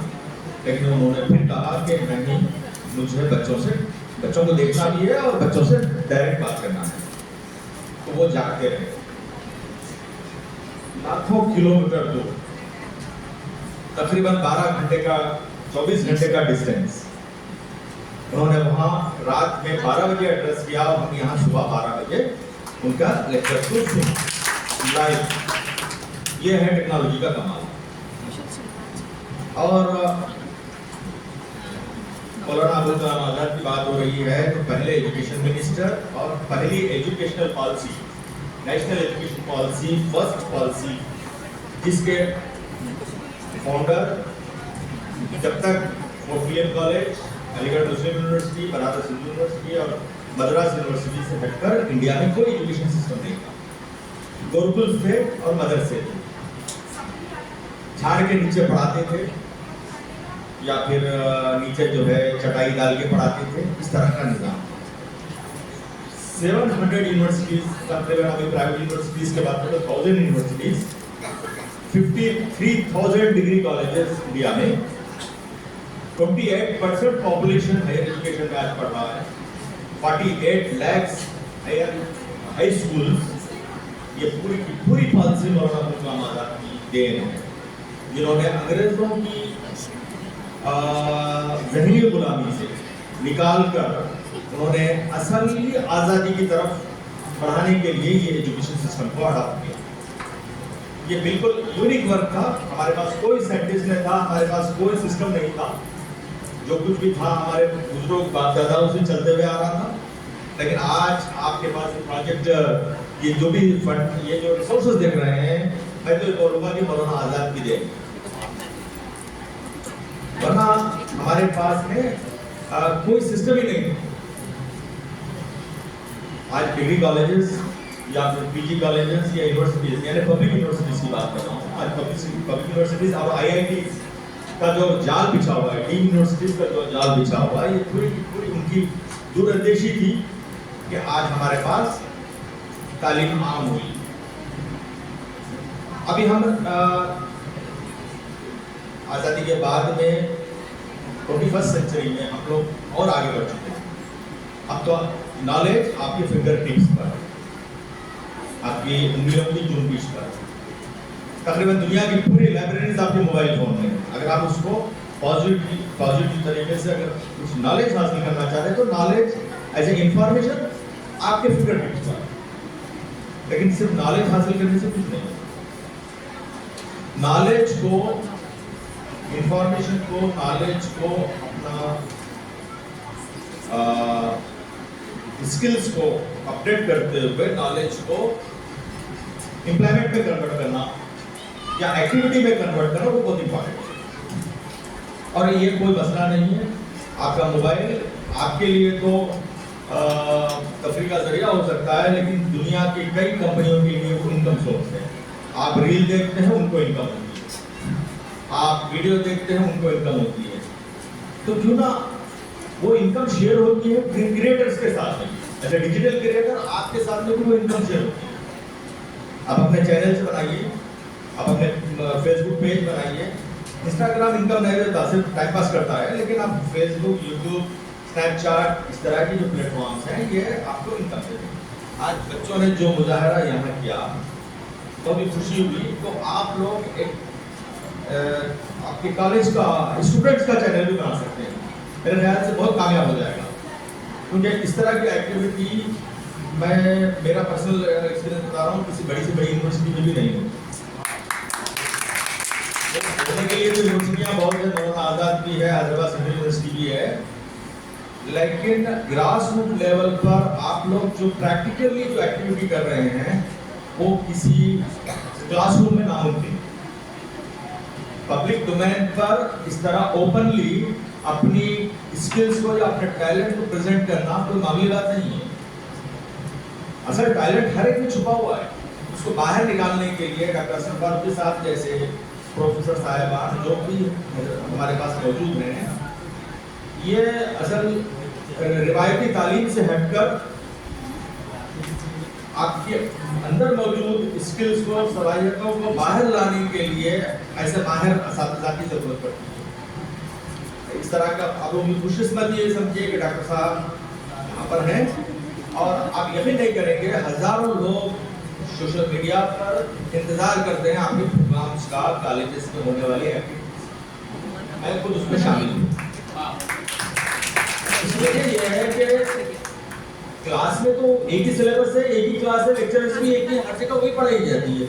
लेकिन उन्होंने फिर कहा कि नहीं, मुझे बच्चों को देखना भी है और बच्चों से डायरेक्ट बात करना है। तो वो जागते रहे लाखों किलोमीटर दूर, तकरीबन 12 घंटे का 24 घंटे का डिस्टेंस। उन्होंने वहां रात में 12 बजे एड्रेस किया और हम यहाँ सुबह 12 बजे उनका लेक्चर सुन लाइव। ये है टेक्नोलॉजी का कमाल। और मौलाना अब्दुल कलाम आज़ाद की बात हो रही है तो पहले एजुकेशन मिनिस्टर और पहली educational policy, national education policy, first policy, जिसके फाउंडर जब तक मोफियन कॉलेज, अलीगढ़ मुस्लिम यूनिवर्सिटी, बनारस हिंदू यूनिवर्सिटी और मद्रास यूनिवर्सिटी से हटकर इंडिया में कोई एजुकेशन सिस्टम नहीं था। गुरुकुल थे और मदरसे थे, झाड़ के नीचे पढ़ाते थे या फिर नीचे जो है चटाई डाल के पढ़ाते थे, इस तरह का निजाम। 700 यूनिवर्सिटीज, तकरीबन अभी प्राइवेट यूनिवर्सिटीज के बाद तो 1000 यूनिवर्सिटीज, 53,000 डिग्री कॉलेजेस इंडिया में, 28% पॉपुलेशन हायर एजुकेशन में आज पढ़ रहा है, 48 lakhs हाई स्कूल्स। ये पूरी की पूरी पॉलिसी मौलाना अब्दुल कलाम आज़ाद की देन है, जिन्होंने अंग्रेजों की ज़हनी गुलामी से निकाल कर उन्होंने असली आज़ादी की तरफ बढ़ाने के लिए ये एजुकेशन सिस्टम को अडॉप्ट किया। ये बिल्कुल यूनिक वर्क था। हमारे पास कोई साइंटिस्ट नहीं था, हमारे पास कोई सिस्टम नहीं था। जो कुछ भी था हमारे बुजुर्गों बाप दादाओं से चलते हुए आ रहा था। लेकिन आज आपके पास प्रोजेक्ट, ये जो भी फंड, ये जो रिसोर्सेज देख रहे हैं, मैं तो बोलूँगा कि मौलाना आज़ाद की देन, वरना हमारे पास में कोई सिस्टम ही नहीं। आज डिग्री कॉलेजेस या फिर पीजी कॉलेजेस या यूनिवर्सिटीज यानी पब्लिक यूनिवर्सिटीज की बात कर रहा हूँ, आज पब्लिक यूनिवर्सिटीज और आईआईटी का जो जाल बिछा हुआ है, डीम्ड यूनिवर्सिटीज का जो जाल बिछा हुआ है, ये पूरी उनकी दूरंदेशी थी कि आज हमारे पास तालीम आम हुई। अभी हम आज़ादी के बाद में 21st सेंचुरी में हम लोग और आगे बढ़ चुके हैं। अब तो नॉलेज आपके फिंगर टिप्स पर, आपकी उंगलियों की जुम्बिश पर, तकरीबन दुनिया की पूरी लाइब्रेरीज आपके मोबाइल फोन में। अगर आप उसको पॉजिटिव तरीके से अगर कुछ नॉलेज हासिल करना चाहते हैं तो नॉलेज एज ए इंफॉर्मेशन आपके फिंगर टिप्स पर, लेकिन सिर्फ नॉलेज हासिल करने से कुछ नहीं। नॉलेज को, इंफॉर्मेशन को, नॉलेज को अपना स्किल्स को अपडेट करते हुए नॉलेज को एम्प्लॉयमेंट में कन्वर्ट करना या एक्टिविटी में कन्वर्ट करना वो बहुत इंपॉर्टेंट है। और ये कोई मसला नहीं है, आपका मोबाइल आपके लिए तो तफरीह का जरिया हो सकता है, लेकिन दुनिया की कई कंपनियों के लिए वो इनकम सोर्स है। आप रील देखते हैं, उनको इनकम होती है, आप वीडियो देखते हैं, उनको इनकम होती है। तो क्यों ना वो इनकम शेयर होती है क्रिएटर्स के साथ में, ऐसे डिजिटल क्रिएटर आपके साथ में भी वो इनकम शेयर होती है। आप अपने चैनल्स बनाइए, आप अपने फेसबुक पेज बनाइए। इंस्टाग्राम इनकम नहीं देता, सिर्फ टाइम पास करता है, लेकिन आप फेसबुक, यूट्यूब, स्नैपचैट, इस तरह के जो प्लेटफॉर्म्स हैं ये आपको इनकम देते हैं। आज बच्चों ने जो मुजाहरा यहाँ किया तो भी खुशी हुई। तो आप लोग एक आपके कॉलेज का स्टूडेंट्स का चैनल भी बना सकते हैं, मेरे ख्याल से बहुत कामयाब हो जाएगा। क्योंकि इस तरह की एक्टिविटी मैं मेरा पर्सनल एक्सपीरियंस बता रहा हूँ, किसी बड़ी से बड़ी यूनिवर्सिटी में भी नहीं होती। बोलने के लिए तो यूनिवर्सिटियाँ बहुत है, मौलाना आज़ाद भी है, हैदराबाद सेंट्रल यूनिवर्सिटी भी है, लेकिन ग्रास रूट लेवल पर आप लोग जो प्रैक्टिकली जो एक्टिविटी कर रहे हैं वो किसी क्लासरूम में नामुमकिन। पब्लिक डोमेन पर इस तरह ओपनली अपनी स्किल्स को या अपने टैलेंट को प्रेजेंट करना कोई मामूली बात नहीं है। असल टैलेंट हर एक में छुपा हुआ है, उसको बाहर निकालने के लिए डॉक्टर सरफराज साहब जैसे प्रोफेसर साहिबान जो भी हमारे पास मौजूद हैं, ये असल रिवायती तालीम से हटकर आपके अंदर मौजूद स्किल्स को, सलाहियतों को बाहर लाने के लिए ऐसे माहिर असातिज़ा की जरूरत पड़ती है। इस तरह का आप लोग खुशकिस्मत ये समझिए कि डॉक्टर साहब यहाँ पर हैं और आप यकीन नहीं करेंगे हजारों लोग सोशल मीडिया पर इंतजार करते हैं आपके प्रोग्राम्स का, कॉलेजेस में होने वाली एक्टिविटीज। मैं खुद उसमें शामिल हूँ। इसलिए ये है कि क्लास में तो एक ही सिलेबस है, एक ही क्लास है, लेक्चर्स भी एक ही, हर जगह वही पढ़ाई जाती है,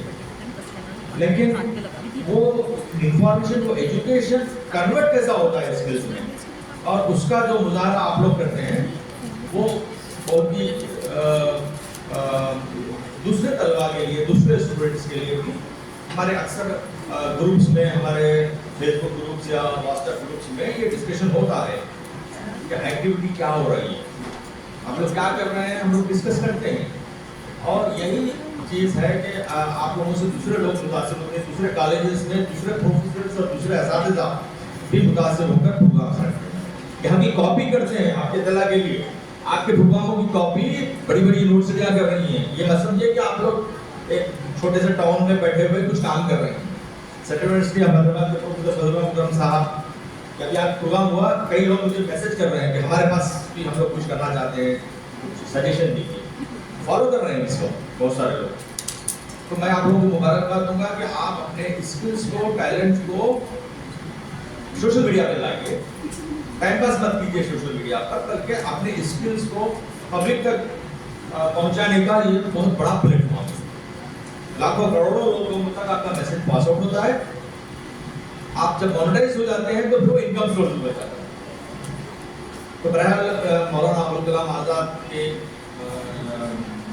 लेकिन वो इंफॉर्मेशन को एजुकेशन कन्वर्ट कैसा होता है स्किल्स में, और उसका जो मुजाहरा आप लोग करते हैं वो बहुत ही दूसरे तलबा के लिए, दूसरे स्टूडेंट्स के लिए भी हमारे अक्सर ग्रुप्स में, हमारे फेसबुक ग्रुप्स या व्हाट्सएप ग्रुप्स में ये डिस्कशन होता है कि एक्टिविटी क्या हो रही है, हम लोग क्या कर रहे हैं, हम लोग डिस्कस करते हैं। और यही चीज़ है कि आप लोगों से दूसरे लोग मुतासिर होते हैं, दूसरे कॉलेजेस में दूसरे प्रोफेसर्स और दूसरे असातिज़ा भी मुतासिर होकर प्रोग्राम करते हैं, कि हम ये कॉपी करते हैं आपके तला के लिए। आपके प्रोग्रामों की कॉपी बड़ी बड़ी यूनिवर्सिटियाँ कर रही हैं। ये मत समझिए कि आप लोग एक छोटे से टाउन में बैठे हुए कुछ काम कर रहे हैं। सेंट्रल यूनिवर्सिटी ऑफ हैदराबाद के प्रोफेसर फजलुर रहमान साहब, जब यहाँ प्रोग्राम हुआ कई लोग मुझे मैसेज कर रहे हैं कि हमारे पास भी हम लोग कुछ करना चाहते हैं, कुछ सजेशन दीजिए। फॉलो कर रहे हैं इसको बहुत सारे लोग। तो मैं आप लोगों को मुबारकबाद दूंगा कि आप अपने स्किल्स को, टैलेंट को सोशल मीडिया पे लाइए। टाइम पास मत कीजिए सोशल मीडिया पर, बल्कि अपने स्किल्स को पब्लिक तक पहुंचाने का ये बहुत बड़ा प्लेटफॉर्म है। लाखों करोड़ों लोगों तक आपका मैसेज पास आउट होता है। आप जब मोनेटाइज हो जाते हैं तो फिर इनकम सोर्स हो जाता है। तो बहरहाल मौलाना अबुल कलाम आज़ाद के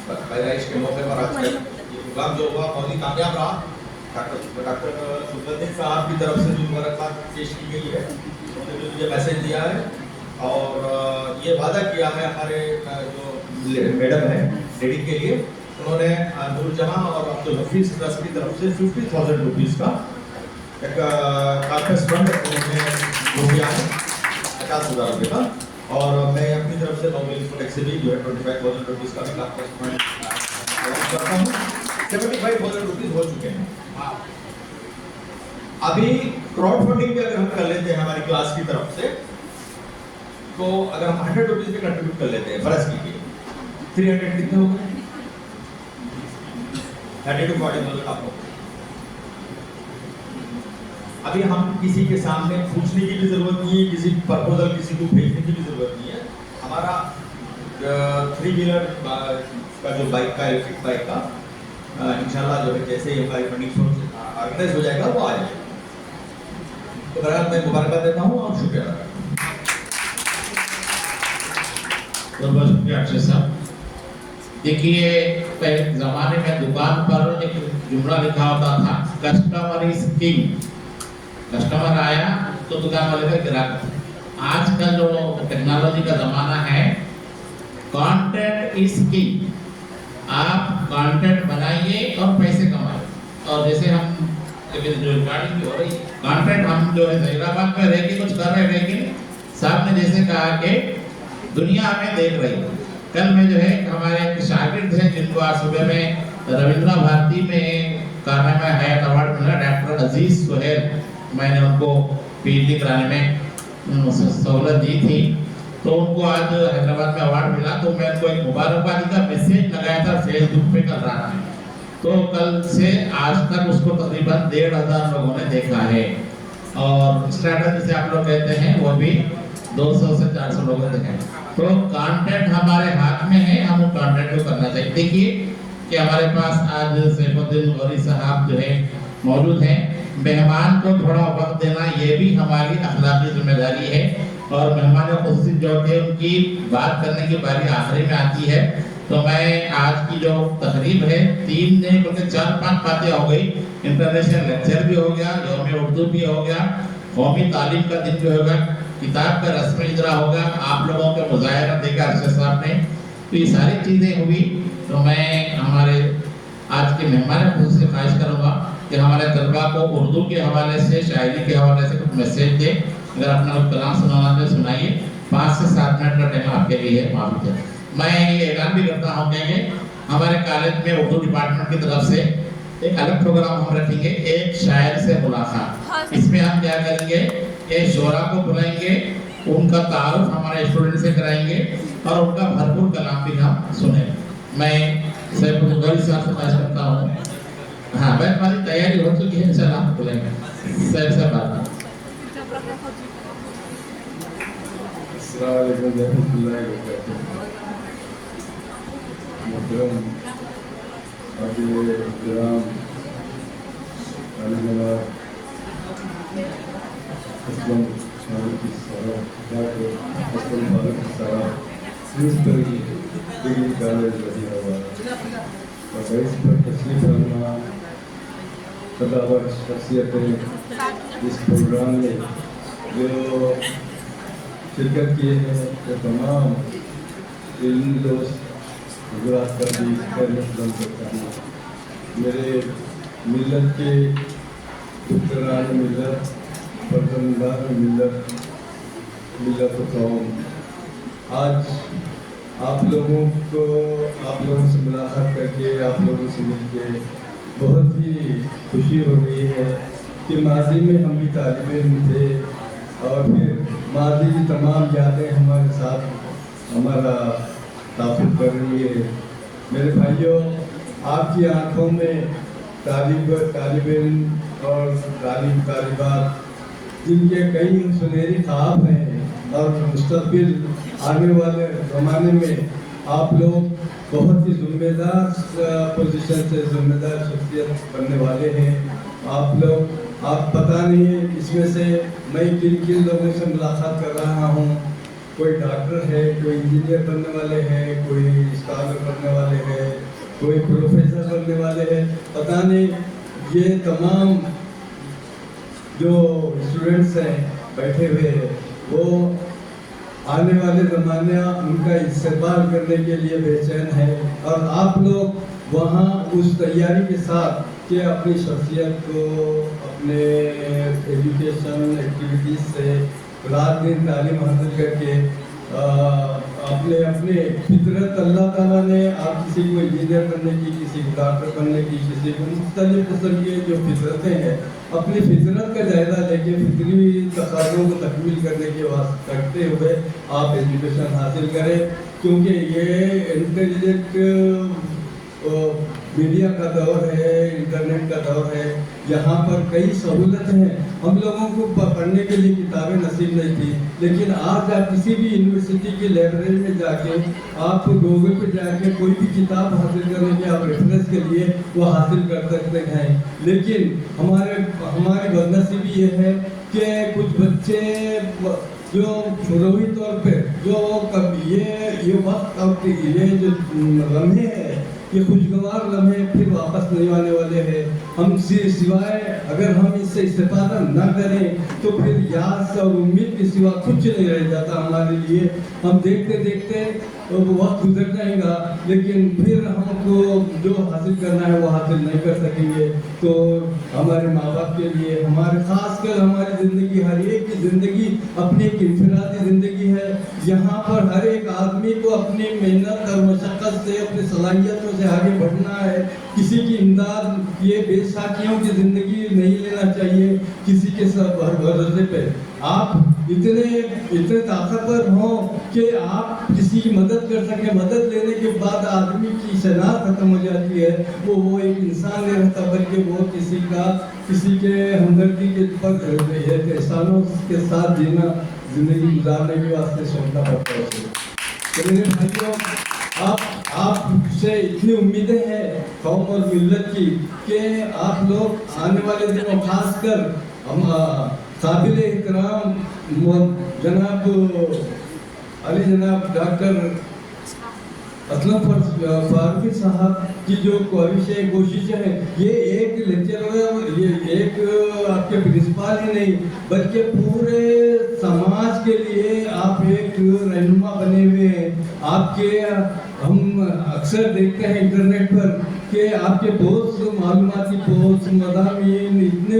पैदाइश के मौके पर आज ये प्रोग्राम जो हुआ बहुत ही कामयाब रहा। डॉक्टर सुब्रदीन साहब की तरफ से जो मुबारकबाद पेश की गई है, उन्होंने मुझे मैसेज दिया है और ये वादा किया है हमारे जो मैडम है रीडिंग के लिए, उन्होंने नूरजहां और अब्दुल हफीज ट्रस्ट की तरफ से 50,000 रुपीज़ का एक कार्पस फंड उन्होंने वो किया है 50,000 रुपये का, और मैं अपनी तरफ से नॉमिनल प्रोडक्ट से भी जो है 25,000 रुपीज़ का भी कार्पस फंड करता हूँ। 75,000 रुपीज़ हो चुके हैं। अभी क्राउड फंडिंग भी अगर हम कर लेते हैं हमारी क्लास की तरफ से, तो अगर हम 100 रुपीज़ भी कंट्रीब्यूट कर लेते हैं फर्ज कीजिए, 300 कितने हो गए? 30 to 40,000 आपको। अभी हम किसी के सामने पूछने की भी जरूरत नहीं है, किसी प्रपोजल किसी को भेजने की भी जरूरत नहीं है। हमारा 3 व्हीलर का जो बाइक का इलेक्ट्रिक बाइक का इंशाल्लाह जो है जैसे ही हमारी फंडिंग ऑर्गेनाइज हो जाएगा वो आ जाएगा। तो बहरहाल मैं मुबारकबाद देता हूँ और शुक्रिया अदा करता हूँ। बहुत शुक्रिया अक्षय साहब। देखिए पहले ज़माने में दुकान पर एक जुमला लिखा होता था, कस्टमर इज किंग। कस्टमर आया तो दुकान वाले का ग्राहक। आजकल जो टेक्नोलॉजी का ज़माना है, कंटेंट इज किंग। आप कंटेंट बनाइए और पैसे कमाइए। और जैसे हम जो रिकॉर्डिंग हो रही कंटेंट, हम जो है हैदराबाद में रह के कुछ कर रहे हैं, लेकिन साहब ने जैसे कहा कि दुनिया हमें देख रही है। कल में जो है हमारे एक शागिर्द हैं जिनको आज सुबह में रविंद्र भारती में कारनामा हयात अवार्ड मिला, डॉक्टर अजीज सुहेल। मैंने उनको पीएचडी कराने में सहूलत दी थी, तो उनको आज हैदराबाद में अवार्ड मिला। तो मैं उनको एक मुबारकबादी का मैसेज लगाया था फेसबुक पे कल रात में। तो कल से आज तक उसको तकरीबन 1,500 लोगों ने देखा है, और स्टार्टर जिसे आप लोग कहते हैं वो भी 200 से 400 लोगों ने देखा है। तो कंटेंट हमारे हाथ में है, हम कंटेंट को करना चाहिए। देखिए कि हमारे पास आज सैफुद्दीन गौरी साहब जो है मौजूद हैं। मेहमान को थोड़ा वक्त देना ये भी हमारी अखलाकी जिम्मेदारी है, और मेहमान खुशी जो कि उनकी बात करने की बारी आखिरी में आती है। तो मैं आज की जो तकरीब है 3 नहीं बल्कि 4-5 बातें हो गई। इंटरनेशनल लेक्चर भी हो गया, यौम उर्दू भी हो गया, कौमी तालीम का दिन भी होगा, किताब का रस्म इजरा होगा, आप लोगों के मुजाहरा देखा अरशद साहब ने। तो ये सारी चीज़ें हुई। तो मैं हमारे आज के मेहमान खुद से ख्वाहिश करूँगा कि हमारे तलबा को उर्दू के हवाले से, शायरी के हवाले से कुछ मैसेज दें। अगर अपना कलाम सुनाना तो सुनाइए। 5 से 7 मिनट का टाइम आपके लिए है। मालूम है मैं ये ऐलान भी करता हूँ कि हमारे कॉलेज में उर्दू डिपार्टमेंट की तरफ से एक अलग प्रोग्राम हम रखेंगे, एक शायर से मुलाकात। इसमें हम क्या करेंगे, एक शोरा को बुलाएंगे, उनका तारुफ हमारे स्टूडेंट से कराएंगे और उनका भरपूर कलाम भी हम सुनेंगे। मैं सैफुद्दीन गौरी साहब से बात करता हूँ। हाँ, मैं हमारी तैयारी हो चुकी है, इंशाल्लाह बुलाएंगे। सैफ से बात इस प्रोग्राम में जो शिरकत किए हैं वो तमाम इल्मी दोस्त गुजरात का भी खैर करता हूँ। मेरे मिलत के पुत्रान मिलत, फर्जंदान मिलत कौम, आज आप लोगों से मुलाकात करके, आप लोगों से मिलके बहुत ही खुशी हो रही है कि माजी में हम भी तालिब इल्म थे, और फिर माजी की तमाम यादें हमारे साथ हमारा ताफुक कर रही है। मेरे भाइयों, आपकी आंखों में तालिब इल्म और तालिबात जिनके कई सुनहरी ख्वाब हैं, और मुस्तक़बिल आने वाले ज़माने में आप लोग बहुत ही ज़िम्मेदार पोजीशन से ज़िम्मेदार शख्सियत बनने वाले हैं। आप पता नहीं इसमें से मैं किन लोगों से मुलाकात कर रहा हूँ। कोई डॉक्टर है, कोई इंजीनियर बनने वाले हैं, कोई स्कॉलर बनने वाले हैं, कोई प्रोफेसर बनने वाले हैं। पता नहीं ये तमाम जो स्टूडेंट्स हैं बैठे हुए, वो आने वाले ज़माना उनका इस्तेमाल करने के लिए बेचैन है और आप लोग वहाँ उस तैयारी के साथ कि अपनी शख्सियत को अपने एजुकेशन एक्टिविटीज़ से रात दिन तालीम हासिल करके अपने अपने फितरत अल्लाह ताला ने आप किसी को इंजीनियर बनने की, किसी को डॉक्टर बनने की, किसी को मुख्तलिफ किस्म की जो फितरतें हैं अपनी फितरत का जायज़ा लेके फितरी तकाज़ों को तकमील करने के वास्ते करते हुए आप एजुकेशन हासिल करें, क्योंकि ये इंटेलिजेंट मीडिया का दौर है, इंटरनेट का दौर है, यहाँ पर कई सहूलतें हैं। हम लोगों को पढ़ने के लिए किताबें नसीब नहीं थी, लेकिन आज आप किसी भी यूनिवर्सिटी की लाइब्रेरी में जाके आप गूगल पे जाके कोई भी किताब हासिल करने के आप रेफरेंस के लिए वो हासिल कर सकते हैं। लेकिन हमारी बदनसीबी ये है कि कुछ बच्चे जो शुरुआती तौर पे जो कभी ये वक्त और ये जो लम्हे हैं ये खुशगवार लम्हे फिर वापस नहीं आने वाले हैं। हम सिवाय अगर हम इससे इस्तेफादा न करें तो फिर याद और उम्मीद के सिवा कुछ नहीं रह जाता हमारे लिए। हम देखते देखते वो वक्त गुजर जाएगा, लेकिन फिर हमको जो हासिल करना है वो हासिल नहीं कर सकेंगे। तो हमारे माँ बाप के लिए हमारे खासकर हमारी ज़िंदगी, हर एक की ज़िंदगी अपनी एक इंफरादी ज़िंदगी है। यहाँ पर हर एक आदमी को अपनी मेहनत और मशक्क़त से अपनी सलाहियतों से आगे बढ़ना है। किसी की इमदाद, ये बेसाखियों की ज़िंदगी नहीं लेना चाहिए किसी के सब भरोसे पे। आप इतने ताकतवर हों कि आप किसी की मदद कर सकें। मदद लेने के बाद आदमी की शनाख्त खत्म हो जाती है, वो एक इंसान नहीं रहता, बल्कि वो किसी के हमदर्दी के पर एहसानों के साथ जीना, जिंदगी गुजारने के वास्ते सोचना पड़ता है। तो मेरे भाइयों, आपसे इतनी उम्मीदें हैं कौम और मिल्लत की कि आप लोग आने वाले दिनों खासकर हम काबिल एहतराम जनाब डॉक्टर असलम फारूकी साहब की जो कोशिशें हैं, ये एक लेक्चरर, ये एक आपके प्रिंसिपल ही नहीं बल्कि पूरे समाज के लिए आप एक रहनुमा बने हुए हैं। हम अक्सर देखते हैं इंटरनेट पर कि आपके बहुत मालूमाती पोस्ट मज़ामीन इतने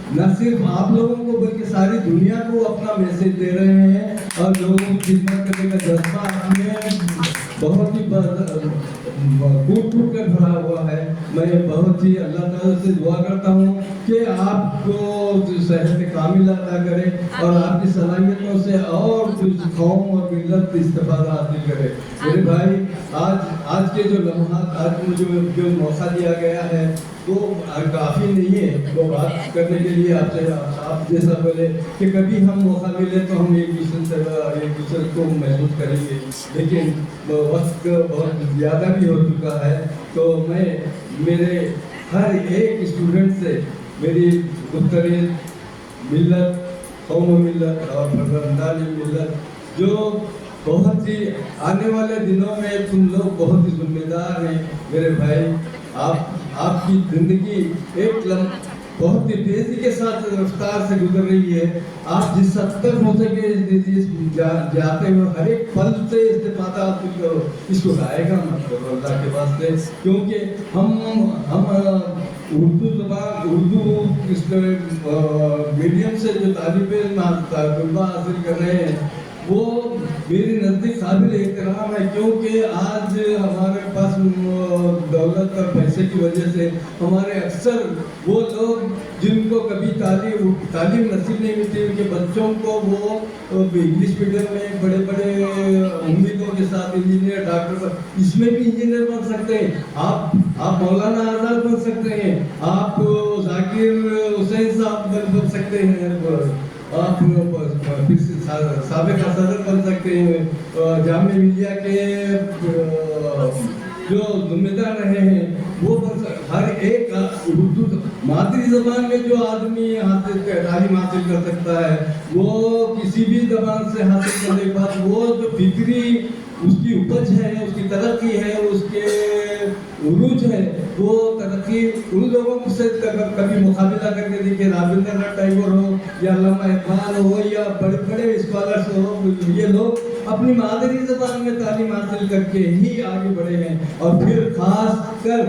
न सिर्फ आप लोगों को बल्कि सारी दुनिया को अपना मैसेज दे रहे हैं और लोगों की खिदमत करने का जज्बा हमें बहुत ही कूट कर भरा हुआ है। मैं बहुत ही अल्लाह ताला से दुआ करता हूँ कि आपको सेहत कामिल अता करे और आपकी सलाहियतों से और कुछ कौम और मिल्लत इस्तेफादा हासिल करे। मेरे भाई, आज के जो लम्हात, आज मुझे जो मौका दिया गया है वो काफ़ी नहीं है वो बात करने के लिए आपसे। आप जैसा बोले कि कभी हम मौका मिले तो हम एक दूसरे को महसूस करेंगे, लेकिन वक्त बहुत ज़्यादा भी हो चुका है। तो मैं मेरे हर एक स्टूडेंट से मेरी गुफ्तगू मिल्लत, कौम मिल्लत और फर्जंदानी मिल्लत, जो बहुत ही आने वाले दिनों में तुम लोग बहुत ही जिम्मेदार हैं मेरे भाई। आपकी ज़िंदगी बहुत ही तेज़ी के साथ रफ्तार से गुजर रही है। आप जिस हद तक हो सके जाते हुए हर एक पल से इस्तेफादा हासिल करो, इसको लाएगा मत करो अल्लाह के वास्ते, क्योंकि हम उर्दू मीडियम से जो तजुर्बा हासिल कर रहे हैं वो मेरे नज़दीक काबिल एहतराम है, क्योंकि आज हमारे पास दौलत और पैसे की वजह से हमारे अक्सर वो लोग जिनको कभी तालीम नसीब नहीं मिलती, उनके बच्चों को वो इंग्लिश मीडियम में बड़े बड़े उम्मीदों के साथ इंजीनियर, डॉक्टर, इसमें भी इंजीनियर बन सकते हैं। आप मौलाना आज़ाद बन सकते हैं, आप जाकिर हुसैन साहब बन सकते हैं, आप फिर साबिक सदर बन सकते हैं, जामिया मिलिया के जो जिम्मेदार रहे हैं वो हर एक उर्दू मादरी ज़बान में जो आदमी तालीम हासिल कर सकता है वो किसी भी ज़बान से हासिल करने के बाद वो जो फिक्री उसकी उपज है, उसकी तरक्की है, उसके उरूज है वो तरक्की उन लोगों से कभी मुकाबला करके देखिए, रविंद्रनाथ टैगोर हो या अल्लामा इकबाल हो या बड़े बड़े स्कॉलर्स हो, ये लोग अपनी मादरी ज़बान में तालीम हासिल करके ही आगे बढ़े हैं। और फिर खास कर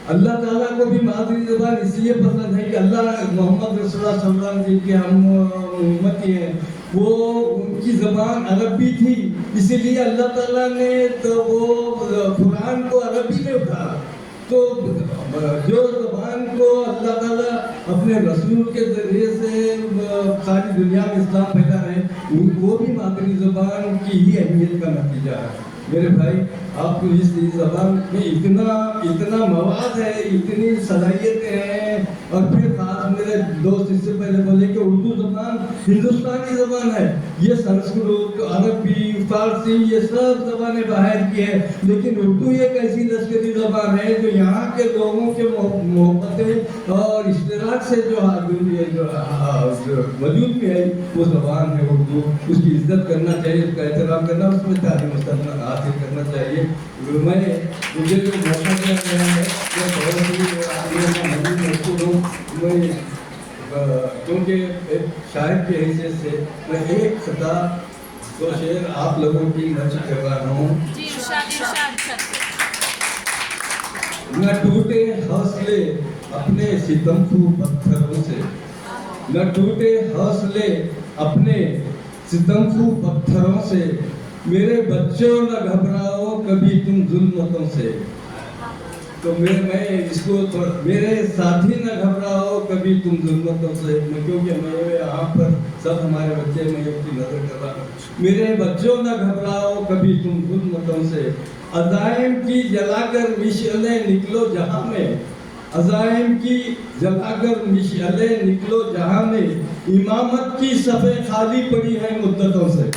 अल्लाह ताला को भी मादरी ज़बान इसलिए पसंद है कि अल्लाह मोहम्मद रसूलुल्लाह सल्लल्लाहु अलैहि वसल्लम के हम उम्मती हैं, वो उनकी ज़बान अरबी थी, इसीलिए अल्लाह ताला ने तो वो कुरान को अरबी में उठाया। तो जो ज़बान को अल्लाह ताला अपने रसूल के ज़रिए से सारी दुनिया में इस्लाम पैदा है, वो भी मादरी ज़बान की ही अहमियत का नतीजा है। मेरे भाई, आपको इस ज़बान में इतना मवाद है, इतनी सलाहियतें हैं। और फिर खास मेरे दोस्त इससे पहले बोले कि उर्दू ज़बान हिंदुस्तानी ज़बान है, ये संस्कृत, अरबी, फारसी ये सब ज़बानें बाहर की है, लेकिन उर्दू एक ऐसी लश्करी ज़बान है जो यहाँ के लोगों के मोहब्बतें और इश्तराक से जो वजूद में है वो ज़बान है उर्दू। उसकी इज्जत करना चाहिए, उसका एहतराम करना, उसमें तालीम हासिल करना चाहिए। मुझे जो मौका दिया गया है मैं क्योंकि एक शायर की हैसियत से मैं एक खता तो शेर आप लोगों की नज़र कर रहा हूँ। न टूटे हौसले अपने सितमखू पत्थरों से, न टूटे हौसले अपने सितमखू पत्थरों से, मेरे बच्चों न घबराओ कभी तुम जुल्मतों से। तो मैं इसको मेरे साथी न घबराओ कभी तुम जुल्मतों से, क्योंकि मैं यहाँ पर सब हमारे बच्चे मैं की नजर कर रहा हूँ। मेरे बच्चों न घबराओ कभी तुम जुल्मतों से, अज़ाइम की जलाकर मिशअलें निकलो जहाँ में, अज़ाइम की जलाकर मिशअलें निकलो जहाँ में, इमामत की सफ़े खाली पड़ी है मुद्दतों से।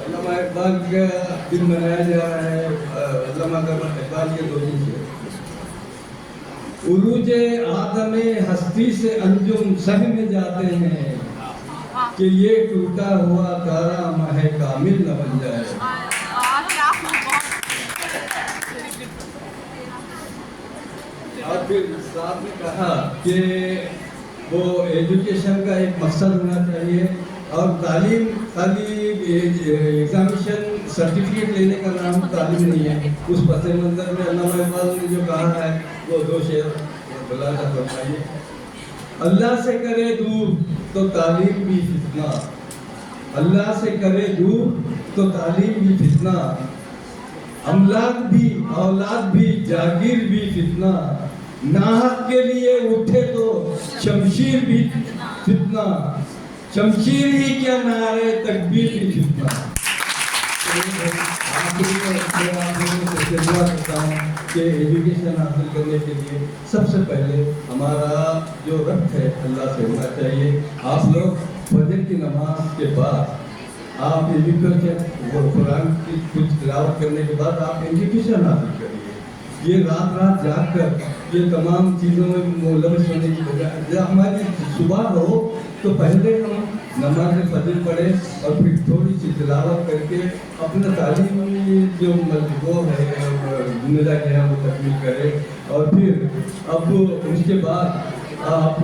अल्लामा इकबाल का दिन मनाया जा रहा है, अल्लामा इकबाल के दो दिन से। उरूजे आदमे हस्ती से अंजुम सह में जाते हैं कि ये टूटा हुआ तारा माहे कामिल न बन जाए। और फिर साहब ने कहा कि वो एजुकेशन का एक मकसद होना चाहिए और तालीम खाली एग्जामिनेशन सर्टिफिकेट लेने का नाम तालीम नहीं है। उस पस मंजर में अल्लामा इकबाल ने जो कहा है वो दो शेर बुलाना फरमाइए। अल्लाह से करे दूर तो तालीम भी फितना, अल्लाह से करे दूर तो तालीम भी फितना, अमलाक भी औलाद भी जागीर भी फितना, नाहक के लिए उठे तो शमशीर भी फितना, शमशीर ही क्या नारे तकबीर भी फितना। कि एजुकेशन हासिल करने के लिए सबसे पहले हमारा जो रब्त है अल्लाह से होना चाहिए। आप लोग फजर की नमाज के बाद आप एजुकेशन कुरान की कुछ तिलावत करने के बाद आप एजुकेशन हासिल करिए। ये रात जाग कर ये तमाम चीज़ों में मुलविस होने की बजाय जब हमारी सुबह हो तो पहले हम नमाज फजर पढ़े और फिर थोड़ी सी तिलावत करके अपना तालीम जो वो है जिम्मेदारी है वो तकमील करें। और फिर अब उसके बाद आप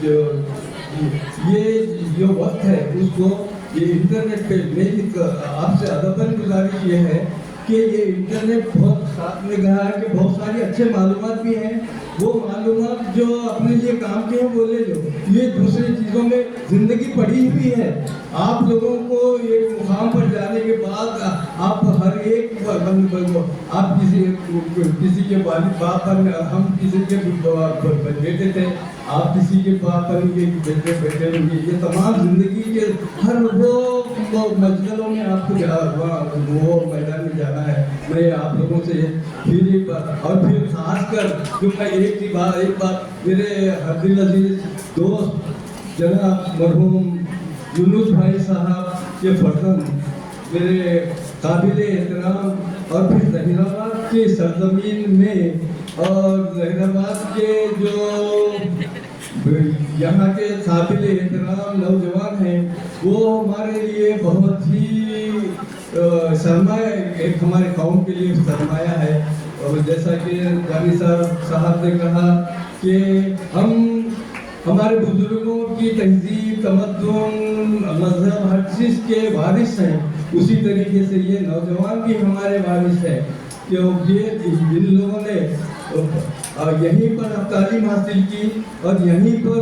जो ये जो वक्त है उसको ये इंटरनेट पे मेरी आपसे अदबन गुजारिश ये है कि ये इंटरनेट बहुत साथ में कहा है कि बहुत सारी अच्छे मालूमात भी हैं, वो मालूमात जो अपने लिए काम के हैं वो ले लो। ये दूसरी चीज़ों में ज़िंदगी पड़ी हुई है। आप लोगों को एक मुकाम पर जाने के बाद आप हर एक आप किसी के वालिद बाप पर हम किसी के बेटे थे, आप किसी के बाप पर बेटे बेटे होंगे। ये तमाम ज़िंदगी के हर वो मजलों में आपको वो मैदान में जाना है। मैं आप लोगों से फिर एक बार और फिर खास कर जो मैं एक बात मेरे हरदिल अजीज दोस्त जनाब मरहूम यूनुस भाई साहब के फर्जंद मेरे काबिल एहतराम और फिर जहीराबाद की सरजमीन में और जहीराबाद के जो यहाँ के काबिल एहतराम नौजवान हैं, वो हमारे लिए बहुत ही सरमाया, एक हमारे कौम के लिए सरमाया है। और जैसा कि जानी साहब ने कहा कि हम हमारे बुजुर्गों की तहजीब, तमद्दुन, मजहब, हर चीज़ के वारिस हैं, उसी तरीके से ये नौजवान भी हमारे वारिस हैं। क्योंकि इन लोगों ने यहीं पर अब तालीम हासिल की और यहीं पर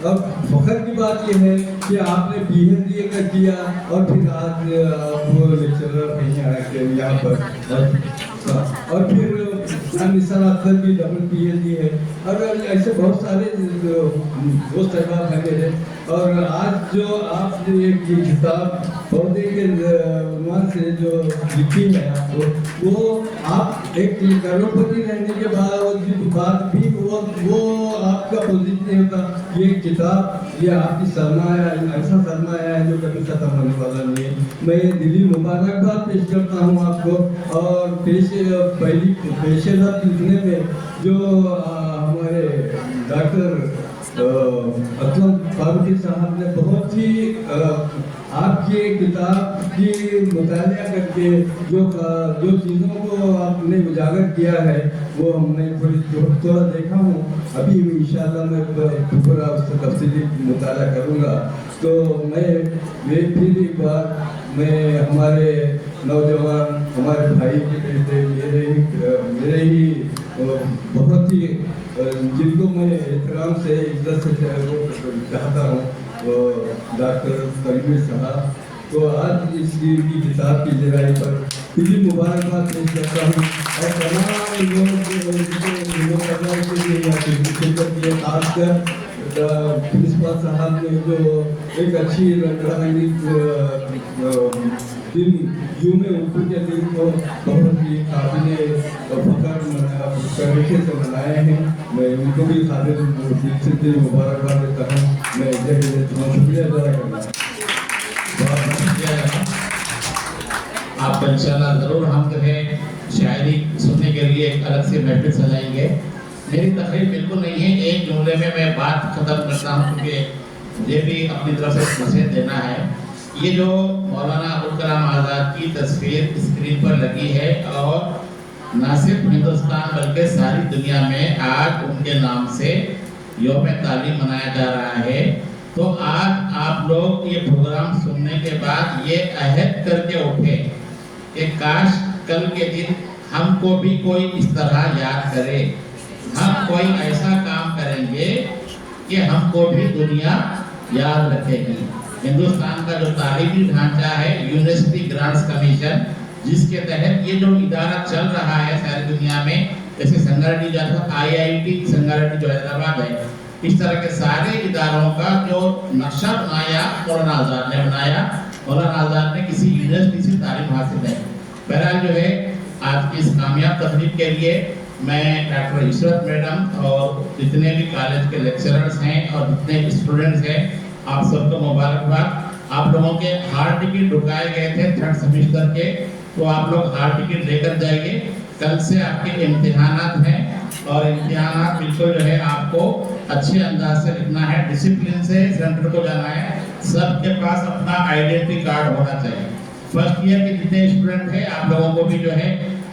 अब फख्र की बात यह है कि आपने PhD का किया और फिर आज आप लेक्चरर हैं यहाँ पर, और फिर निसार अख्तर की डबल PhD है, और ऐसे बहुत सारे दोस्त अहबाब हैं मेरे। और आज जो आपने एक किताब पौधे के उन्वान से जो लिखी है आपको, वो आप एक करोड़पति रहने के बाद भी वो आपका पोजीशन नहीं होता। ये किताब ये आपकी सरमाया, ऐसा सरमाया है जो कभी खत्म होने वाला नहीं है। मैं दिली मुबारकबाद पेश करता हूँ आपको। और पेशेवर लिखने में जो हमारे डॉक्टर असलम फारूकी साहब ने बहुत ही आपकी किताब की मुतालिया करके जो चीज़ों को आपने उजागर किया है वो हमने थोड़ा देखा हूँ। अभी इंशाल्लाह मैं पूरा उसका तफसीली मुताला करूँगा। तो मैं फिर एक बार मैं हमारे नौजवान, हमारे भाई के बेटे, मेरे ही बहुत ही जिनको मैं एहतराम से इज्जत से चाहता हूँ, डॉक्टर तनवीर साहब को आज इसकी किताब की जराई पर दिली मुबारकबाद पेश करता हूँ। और तमाम लोग के लिए यहाँ पे शिरकत किए, खासकर प्रिंसिपल साहब ने जो एक अच्छी रंगारंगी दिन यूं उर्दू के दिन को बहुत ही काबिल फख्र तरीके से मनाए हैं। मैं उनको भी खातिर दिल से मुबारकबाद देता हूँ। मैं शुक्रिया अदा करना। आप इंशाल्लाह ज़रूर हम जो है शायरी सुनने के लिए एक अलग से महफिल सजाएंगे। मेरी तकरीर बिल्कुल नहीं है, एक जुमले में मैं बात खत्म करता हूँ क्योंकि ये भी अपनी तरफ से मैसेज देना है। ये जो मौलाना अबुल कलाम आज़ाद की तस्वीर स्क्रीन पर लगी है और न सिर्फ हिंदुस्तान बल्कि सारी दुनिया में आज उनके नाम से यौम तालीम मनाया जा रहा है। तो आज आप लोग ये प्रोग्राम सुनने के बाद ये अहद करके उठे कि काश कल के दिन हमको भी कोई इस तरह याद करे, हम कोई ऐसा काम करेंगे कि हमको भी दुनिया याद रखेगी। हिंदुस्तान का जो तालीमी ढांचा है यूनिवर्सिटी ग्रांट्स कमीशन, जिसके तहत ये जो इदारा चल रहा है सारी दुनिया में, जैसे संगारेड्डी जो IIT संगारेड्डी जो हैदराबाद है, इस तरह के सारे इदारों का जो नक्शा बनाया मौलाना आज़ाद ने बनाया। मौलाना आज़ाद ने किसी यूनिवर्सिटी से तालीम हासिल है। बहरहाल जो है आज की इस कामयाब तकरीब के लिए मैं डॉक्टर इशरत मैडम और जितने भी कॉलेज के लेक्चरर्स हैं और जितने भी स्टूडेंट्स हैं, आप सबको मुबारकबाद। आप लोगों के हाल टिकट रुकाए गए थे 3rd सेमेस्टर के, तो आप लोग हाल टिकट लेकर जाइए। कल से आपके इम्तिहानात हैं और इम्तिहानात बिल्कुल जो है आपको अच्छे अंदाज से लिखना है, डिसिप्लिन से सेंटर को जाना है। सबके पास अपना आइडेंटिटी कार्ड होना चाहिए। फर्स्ट ईयर के जितने स्टूडेंट हैं आप लोगों को भी जो है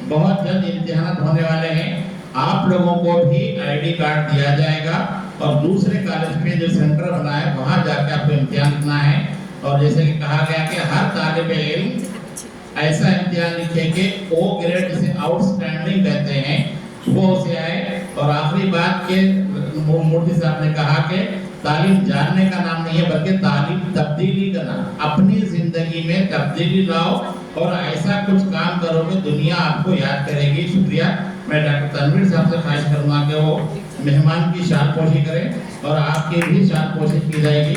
बहुत जल्द इम्तिहान होने वाले हैं, आप लोगों को भी ID कार्ड दिया जाएगा और दूसरे कॉलेज में जो सेंटर बना है वहाँ जाकर आपको इम्तिहान लिखना है। और जैसे कि कहा गया कि हर तालिब इल्म ऐसा इम्तिहान लिखे कि O ग्रेड जिसे आउटस्टैंडिंग कहते हैं वो उसे आए। और आखिरी बात के मूर्ति साहब ने कहा कि तालीम जानने का नाम नहीं है बल्कि तालीम तब्दीली का नाम। अपनी जिंदगी में तब्दीली लाओ और ऐसा कुछ काम करोगे दुनिया आपको याद करेगी। शुक्रिया। मैं डॉक्टर तनवीर साहब से ख्वाहिश करूँगा कि वो मेहमान की शानपोशी करें और आपकी भी शानपोशी की जाएगी।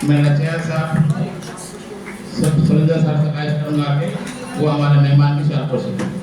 मैं नचिया साहब सुनिंदर साहब से ख्वाहिश करूँगा कि वो हमारे मेहमान की शानपोशी करें।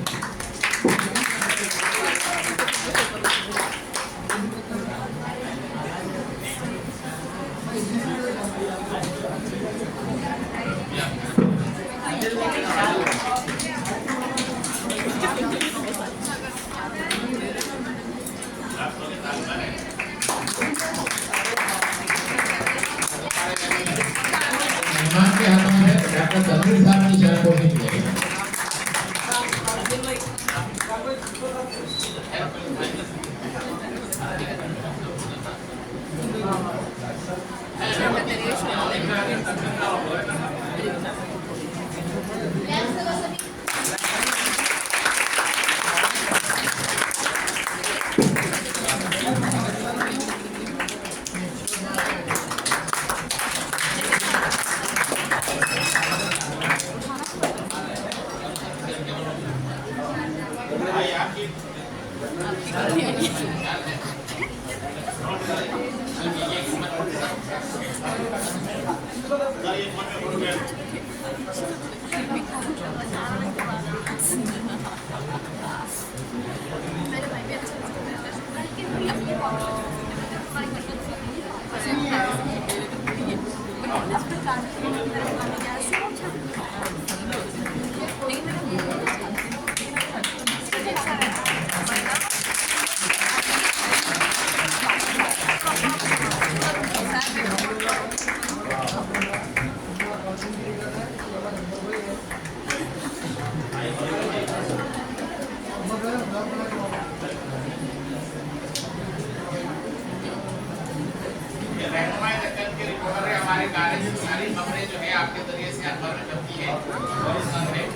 हमारे कार्य की सारी खबरें जो है आपके जरिए से अखबार में छपती है और इस खबरें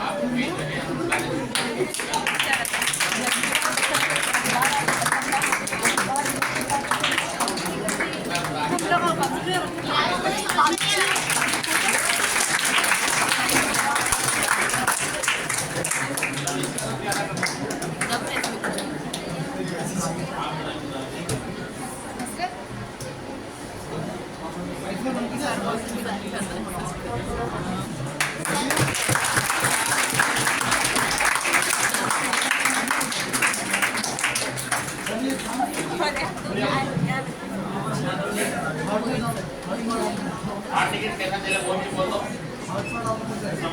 आपको भेज रहे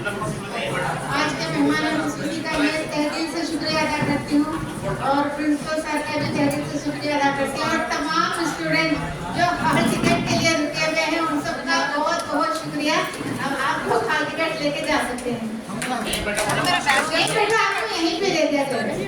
आज के मेहमान नवाजी का मैं तहे दिल से शुक्रिया अदा करती हूँ और प्रिंसिपल सर का भी तहे दिल से शुक्रिया अदा करती हूँ और तमाम स्टूडेंट जो हॉल टिकट के लिए रुके हुए हैं उन सबका बहुत बहुत शुक्रिया। अब आप लोग हॉल टिकट लेके जा सकते हैं। एक मिनट आपको यहीं पे दे दिया जाएगा।